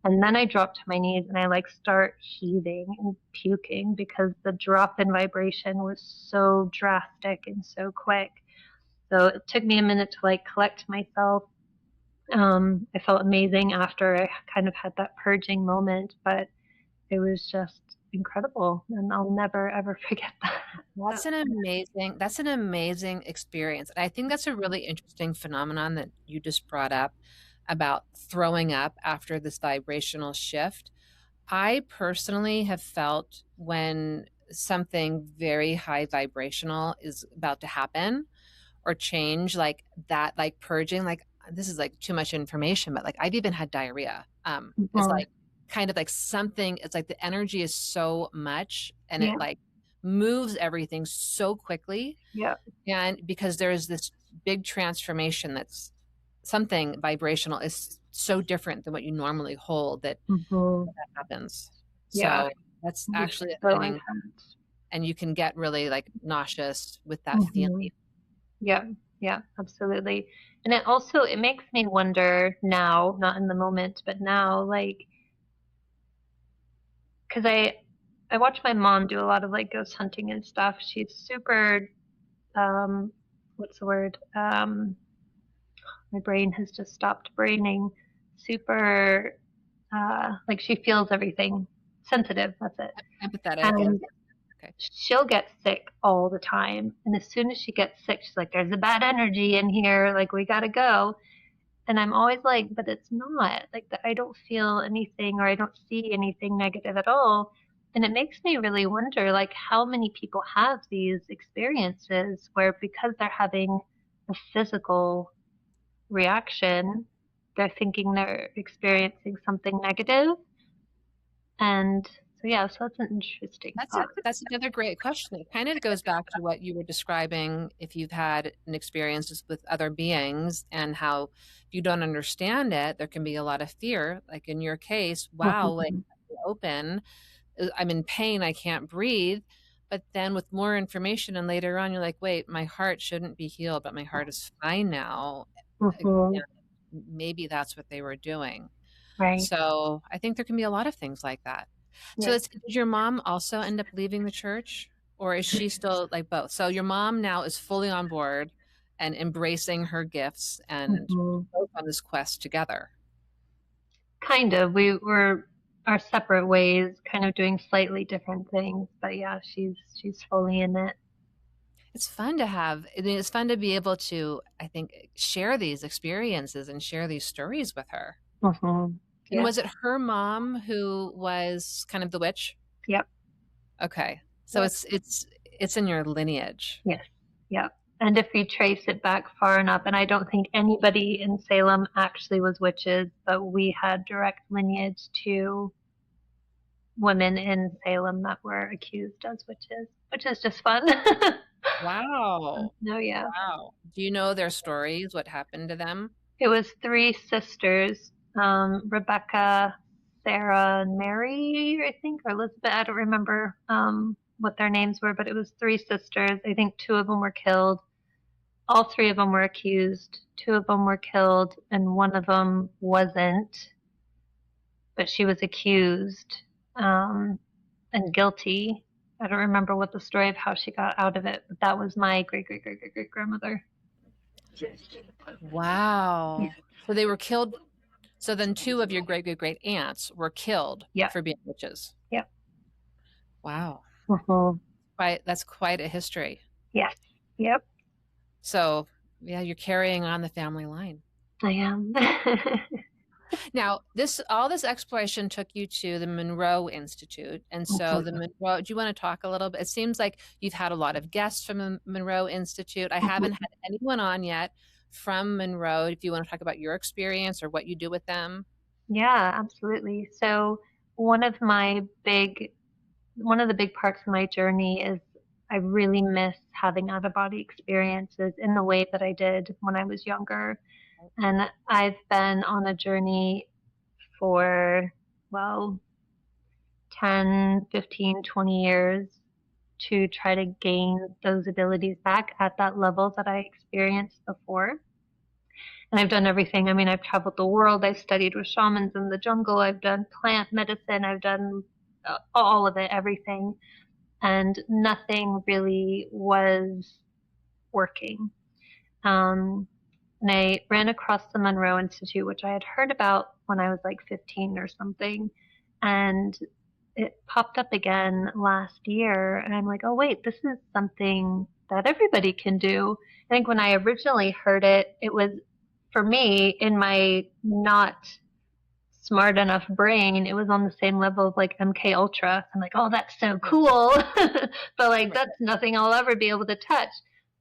[SPEAKER 2] and then I dropped to my knees and I like start heaving and puking because the drop in vibration was so drastic and so quick. So it took me a minute to like collect myself. I felt amazing after I kind of had that purging moment, but it incredible, and I'll never ever forget that.
[SPEAKER 1] That's an amazing experience. And I think that's a really interesting phenomenon that you just brought up about throwing up after this vibrational shift. I personally have felt when something very high vibrational is about to happen or change, like that, like purging, like this is like too much information, but like I've even had diarrhea. It's
[SPEAKER 2] Mhm.
[SPEAKER 1] like kind of like something, it's like the energy is so much and
[SPEAKER 2] Yeah,
[SPEAKER 1] it like moves everything so quickly.
[SPEAKER 2] yeah.
[SPEAKER 1] And because there's this big transformation that's something vibrational is so different than what you normally hold that
[SPEAKER 2] Mhm.
[SPEAKER 1] that happens.
[SPEAKER 2] Yeah,
[SPEAKER 1] So that's
[SPEAKER 2] it was
[SPEAKER 1] actually a
[SPEAKER 2] so
[SPEAKER 1] thing.
[SPEAKER 2] intense.
[SPEAKER 1] And you can get really like nauseous with that feeling.
[SPEAKER 2] Mhm. Yeah, yeah, absolutely. And it makes me wonder now, not in the moment, but now, like, because I watch my mom do a lot of like ghost hunting and stuff. She's super, um, what's the word? My brain has just stopped braining. Super, like she feels everything. Sensitive, that's it.
[SPEAKER 1] Empathetic and
[SPEAKER 2] And
[SPEAKER 1] okay.
[SPEAKER 2] she'll get sick all the time. And as soon as she gets sick, she's like, there's a bad energy in here. Like, we got to go. And I'm always like, but it's not. Like, I don't feel anything or I don't see anything negative at all. And it makes me really wonder, like, how many people have these experiences where because they're having a physical reaction, they're thinking they're experiencing something negative. And so, yeah, so it's an interesting thought.
[SPEAKER 1] That's another great question. It kind of goes back to what you were describing if you've had an experience with other beings and how if you don't understand it, there can be a lot of fear. Like in your case, wow, like
[SPEAKER 2] Mhm.
[SPEAKER 1] open, I'm in pain, I can't breathe. But then with more information and later on, you're like, wait, my heart shouldn't be healed, but my heart is fine now. Again,
[SPEAKER 2] Mhm.
[SPEAKER 1] maybe that's what they were doing.
[SPEAKER 2] Right.
[SPEAKER 1] So I think there can be a lot of things like that. So
[SPEAKER 2] Yeah.
[SPEAKER 1] did your mom also end up leaving the church, or is she still like both? So your mom now is fully on board and embracing her gifts and
[SPEAKER 2] Mhm.
[SPEAKER 1] both on this quest together.
[SPEAKER 2] Kind of. We were our separate ways, kind of doing slightly different things. But yeah, she's fully in it.
[SPEAKER 1] It's fun to have, I mean, it's fun to be able to, I think, share these experiences and share these stories with her.
[SPEAKER 2] Mhm.
[SPEAKER 1] And
[SPEAKER 2] Yeah.
[SPEAKER 1] was it her mom who was kind of the witch?
[SPEAKER 2] Yep.
[SPEAKER 1] Okay. So
[SPEAKER 2] Yep.
[SPEAKER 1] it's in your lineage.
[SPEAKER 2] Yes. Yep. And if we trace it back far enough, and I don't think anybody in Salem actually was witches, but we had direct lineage to women in Salem that were accused as witches, which is just fun.
[SPEAKER 1] Wow.
[SPEAKER 2] No, yeah.
[SPEAKER 1] Wow. Do you know their stories? What happened to them?
[SPEAKER 2] It was three sisters, Rebecca, Sarah, and Mary, I think, or Elizabeth. I don't remember what their names were, but it was three sisters. I think two of them were killed. All three of them were accused. Two of them were killed, and one of them wasn't, but she was accused and guilty. I don't remember what the story of how she got out of it, but that was my great great great great great grandmother. Yeah.
[SPEAKER 1] Wow. So they were killed. So then two of your great great great aunts were killed
[SPEAKER 2] Yeah.
[SPEAKER 1] for being witches.
[SPEAKER 2] Yep.
[SPEAKER 1] Wow.
[SPEAKER 2] Mhm.
[SPEAKER 1] That's quite a history.
[SPEAKER 2] Yes. Yep.
[SPEAKER 1] So yeah, you're carrying on the family line.
[SPEAKER 2] I am.
[SPEAKER 1] Now, all this exploration took you to the Monroe Institute. And so
[SPEAKER 2] Mhm.
[SPEAKER 1] the Monroe, do you want to talk a little bit? It seems like you've had a lot of guests from the Monroe Institute. I haven't
[SPEAKER 2] Mhm.
[SPEAKER 1] had anyone on yet from Monroe. If you want to talk about your experience or what you do with them.
[SPEAKER 2] Yeah, absolutely. So one of my big one of the big parts of my journey is I really miss having out of body experiences in the way that I did when I was younger. And I've been on a journey for, well, 10, 15, 20 years to try to gain those abilities back at that level that I experienced before. And I've done everything. I mean, I've traveled the world. I've studied with shamans in the jungle. I've done plant medicine. I've done all of it, everything. And nothing really was working. And I ran across the Monroe Institute, which I had heard about when I was like 15 or something. And it popped up again last year, and I'm like, oh wait, this is something that everybody can do. I think when I originally heard it, it was for me in my not smart enough brain, it was on the same level of like MK Ultra. I'm like, oh, that's so cool, but like
[SPEAKER 1] Right.
[SPEAKER 2] that's nothing I'll ever be able to touch,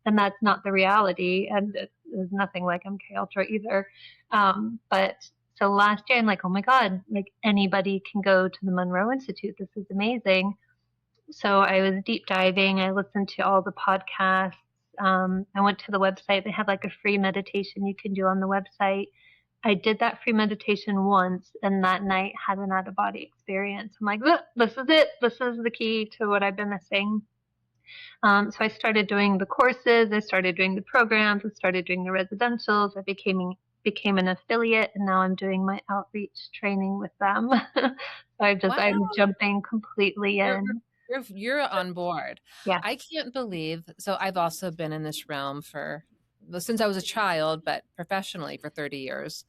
[SPEAKER 2] and that's not the reality. And there's nothing like MK Ultra either. But so last year, I'm like, oh my god, like anybody can go to the Monroe Institute. This is amazing. So I was deep diving. I listened to all the podcasts. I went to the website. They have like a free meditation you can do on the website. I did that free meditation once, and that night had an out of body experience. I'm like, this is it. This is the key to what I've been missing. So I started doing the courses. I started doing the programs. I started doing the residentials. I became an affiliate, and now I'm doing my outreach training with them. So
[SPEAKER 1] Wow.
[SPEAKER 2] I'm jumping completely
[SPEAKER 1] You're
[SPEAKER 2] in.
[SPEAKER 1] you're on board.
[SPEAKER 2] Yes.
[SPEAKER 1] I can't believe, so I've also been in this realm for, well, since I was a child, but professionally for 30 years.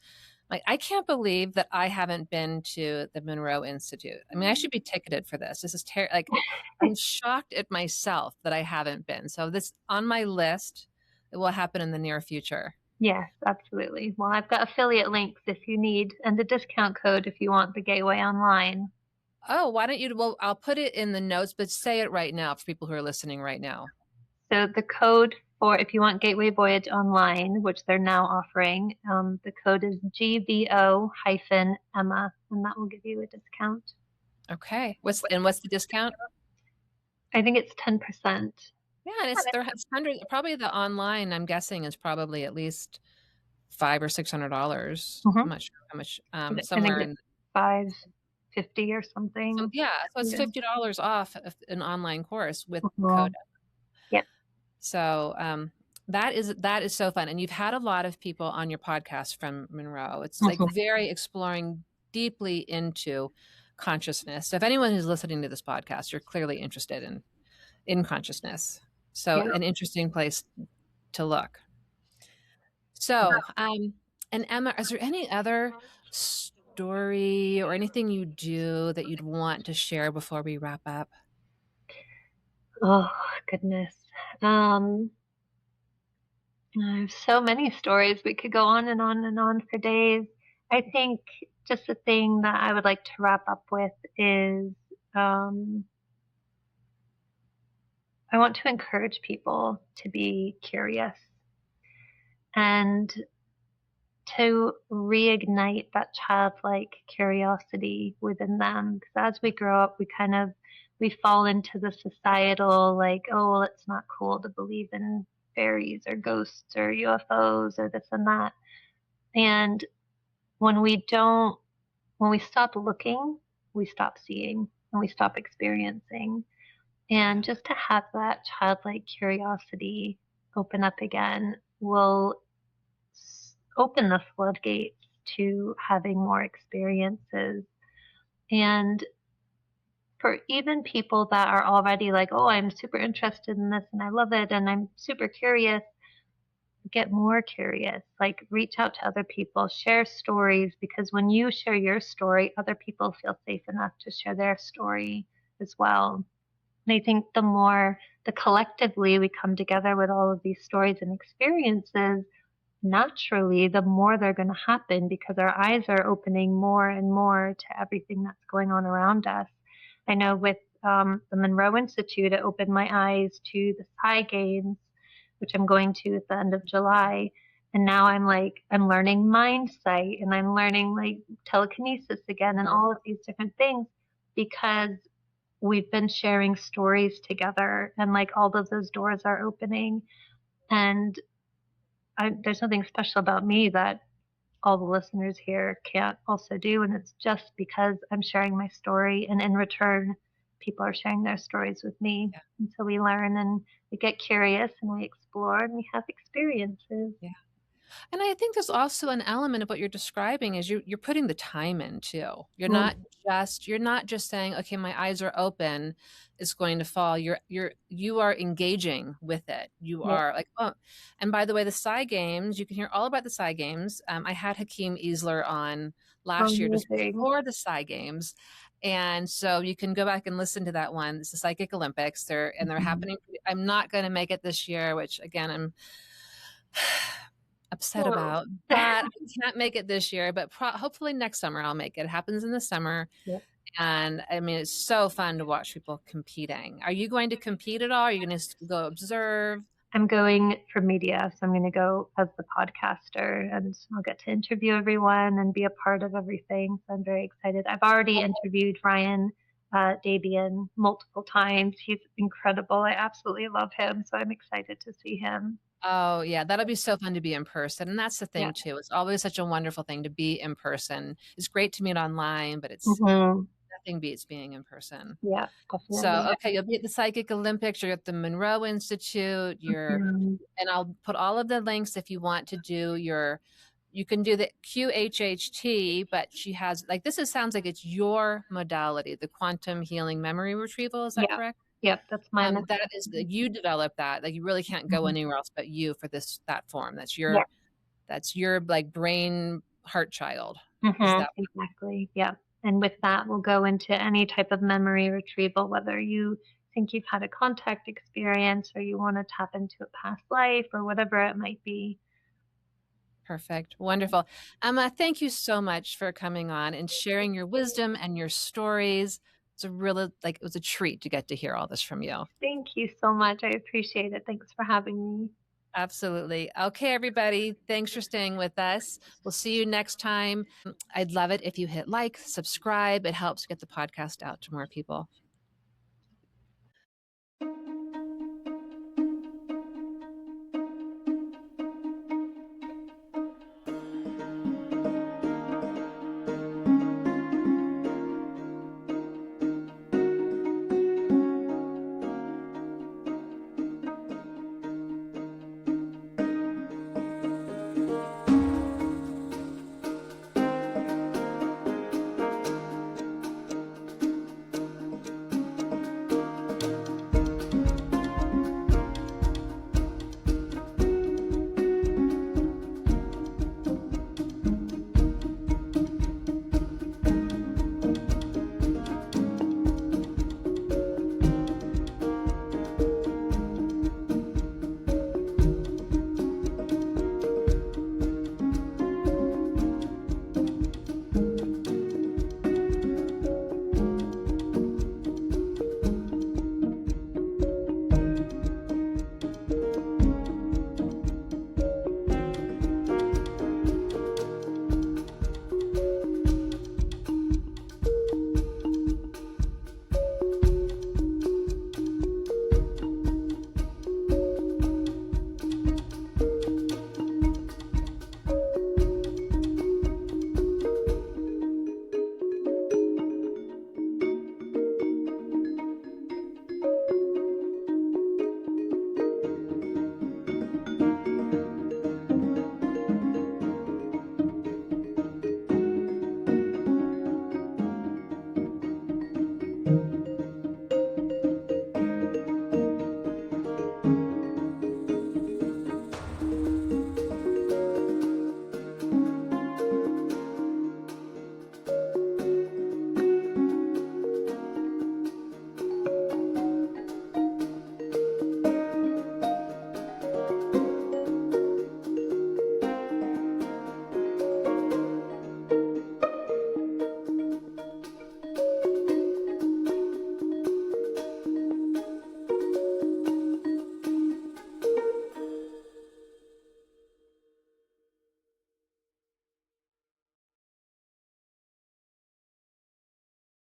[SPEAKER 1] Like, I can't believe that I haven't been to the Monroe Institute. I mean, I should be ticketed for this. This is like, I'm shocked at myself that I haven't been. So this on my list. It will happen in the near future.
[SPEAKER 2] Yes, absolutely. Well, I've got affiliate links if you need, and the discount code if you want the Gateway Online.
[SPEAKER 1] Oh, why don't you? Well, I'll put it in the notes, but say it right now for people who are listening right now.
[SPEAKER 2] So the code for if you want Gateway Voyage Online, which they're now offering, the code is GVO-Emma, and that will give you a discount.
[SPEAKER 1] Okay. What's the discount?
[SPEAKER 2] I think it's 10%.
[SPEAKER 1] Yeah, and it's hundred. Probably the online. I'm guessing is probably at least $500 or $600.
[SPEAKER 2] Mm-hmm.
[SPEAKER 1] I'm not sure how much.
[SPEAKER 2] I think
[SPEAKER 1] Somewhere
[SPEAKER 2] it's
[SPEAKER 1] in.
[SPEAKER 2] 550 or
[SPEAKER 1] So
[SPEAKER 2] something.
[SPEAKER 1] yeah, so it's
[SPEAKER 2] Yeah.
[SPEAKER 1] $50 off an online course with
[SPEAKER 2] Mhm.
[SPEAKER 1] code.
[SPEAKER 2] Yep.
[SPEAKER 1] So that is so fun, and you've had a lot of people on your podcast from Monroe. It's like
[SPEAKER 2] Mhm.
[SPEAKER 1] very exploring deeply into consciousness. So if anyone who's listening to this podcast, you're clearly interested in consciousness. So
[SPEAKER 2] Yeah.
[SPEAKER 1] an interesting place to look. So, and Emma, is there any other story or anything you do that you'd want to share before we wrap up?
[SPEAKER 2] Oh, goodness. Um, I have so many stories. We could go on and on and on for days. I think just the thing that I would like to wrap up with is um, I want to encourage people to be curious and to reignite that childlike curiosity within them. Because as we grow up, we fall into the societal like, oh, well, it's not cool to believe in fairies or ghosts or UFOs or this and that. And when we don't, when we stop looking, we stop seeing and we stop experiencing.
[SPEAKER 1] Yeah.
[SPEAKER 2] And just to have that childlike curiosity open up again will open the floodgates to having more experiences. And for even people that are already like, oh, I'm super interested in this and I love it and I'm super curious, get more curious. Like, reach out to other people, share stories, because when you share your story, other people feel safe enough to share their story as well. And I think the collectively we come together with all of these stories and experiences, naturally, the more they're going to happen because our eyes are opening more and more to everything that's going on around us. I know with the Monroe Institute, it opened my eyes to the Psy Games, which I'm going to at the end of July. And now I'm learning mind sight and I'm learning like telekinesis again and all of these different things because we've been sharing stories together and like all of those doors are opening. And there's something special about me that all the listeners here can't also do. And it's just because I'm sharing my story. And in return, people are sharing their stories with me.
[SPEAKER 1] Yeah.
[SPEAKER 2] And so we learn and we get curious and we explore and we have experiences.
[SPEAKER 1] Yeah. And I think there's also an element of what you're describing is you're putting the time in too. You're not just saying, okay, my eyes are open, it's going to fall. You are engaging with it. You
[SPEAKER 2] Yeah.
[SPEAKER 1] are like, oh, and by the way, the Psy Games, you can hear all about the Psy Games. I had Hakeem Easler on last year, just
[SPEAKER 2] Amazing.
[SPEAKER 1] before the Psy Games, And so you can go back and listen to that one. It's the Psychic Olympics. They're
[SPEAKER 2] Mhm.
[SPEAKER 1] happening. I'm not going to make it this year, which again, I'm upset
[SPEAKER 2] Oh.
[SPEAKER 1] about, but I can't make it this year, but hopefully next summer I'll make it. It happens in the summer.
[SPEAKER 2] Yep.
[SPEAKER 1] And I mean, it's so fun to watch people competing. Are you going to compete at all? Are you going to go observe?
[SPEAKER 2] I'm going for media, so I'm going to go as the podcaster, and I'll get to interview everyone and be a part of everything. So I'm very excited. I've already interviewed Ryan Dabian multiple times. He's incredible. I absolutely love him, so I'm excited to see him.
[SPEAKER 1] Oh, yeah, that'll be so fun to be in person, and that's the
[SPEAKER 2] Yeah.
[SPEAKER 1] thing too. It's always such a wonderful thing to be in person. It's great to meet online, but it's
[SPEAKER 2] Hmm.
[SPEAKER 1] nothing beats being in person.
[SPEAKER 2] Yeah,
[SPEAKER 1] So,
[SPEAKER 2] definitely.
[SPEAKER 1] okay, you'll be at the Psychic Olympics, you're at the Monroe Institute,
[SPEAKER 2] Mhm.
[SPEAKER 1] and I'll put all of the links if you want to do you can do the QHHT, but she has, like, sounds like it's your modality, the quantum healing memory retrieval. Is that
[SPEAKER 2] Yeah.
[SPEAKER 1] correct?
[SPEAKER 2] Yep, that's my
[SPEAKER 1] That is you developed that. Like, you really can't go
[SPEAKER 2] Mhm.
[SPEAKER 1] anywhere else but you for that form.
[SPEAKER 2] Yeah.
[SPEAKER 1] That's your like brain heart child. Is
[SPEAKER 2] Mhm.
[SPEAKER 1] that
[SPEAKER 2] Exactly. Yeah. And with that, we'll go into any type of memory retrieval, whether you think you've had a contact experience or you want to tap into a past life or whatever it might be.
[SPEAKER 1] perfect? Wonderful. Emma, thank you so much for coming on and sharing your wisdom and your stories. It's a really it was a treat to get to hear all this from you.
[SPEAKER 2] Thank you so much. I appreciate it. Thanks for having me.
[SPEAKER 1] Absolutely. Okay, everybody. Thanks for staying with us. We'll see you next time. I'd love it if you hit like, subscribe. It helps get the podcast out to more people.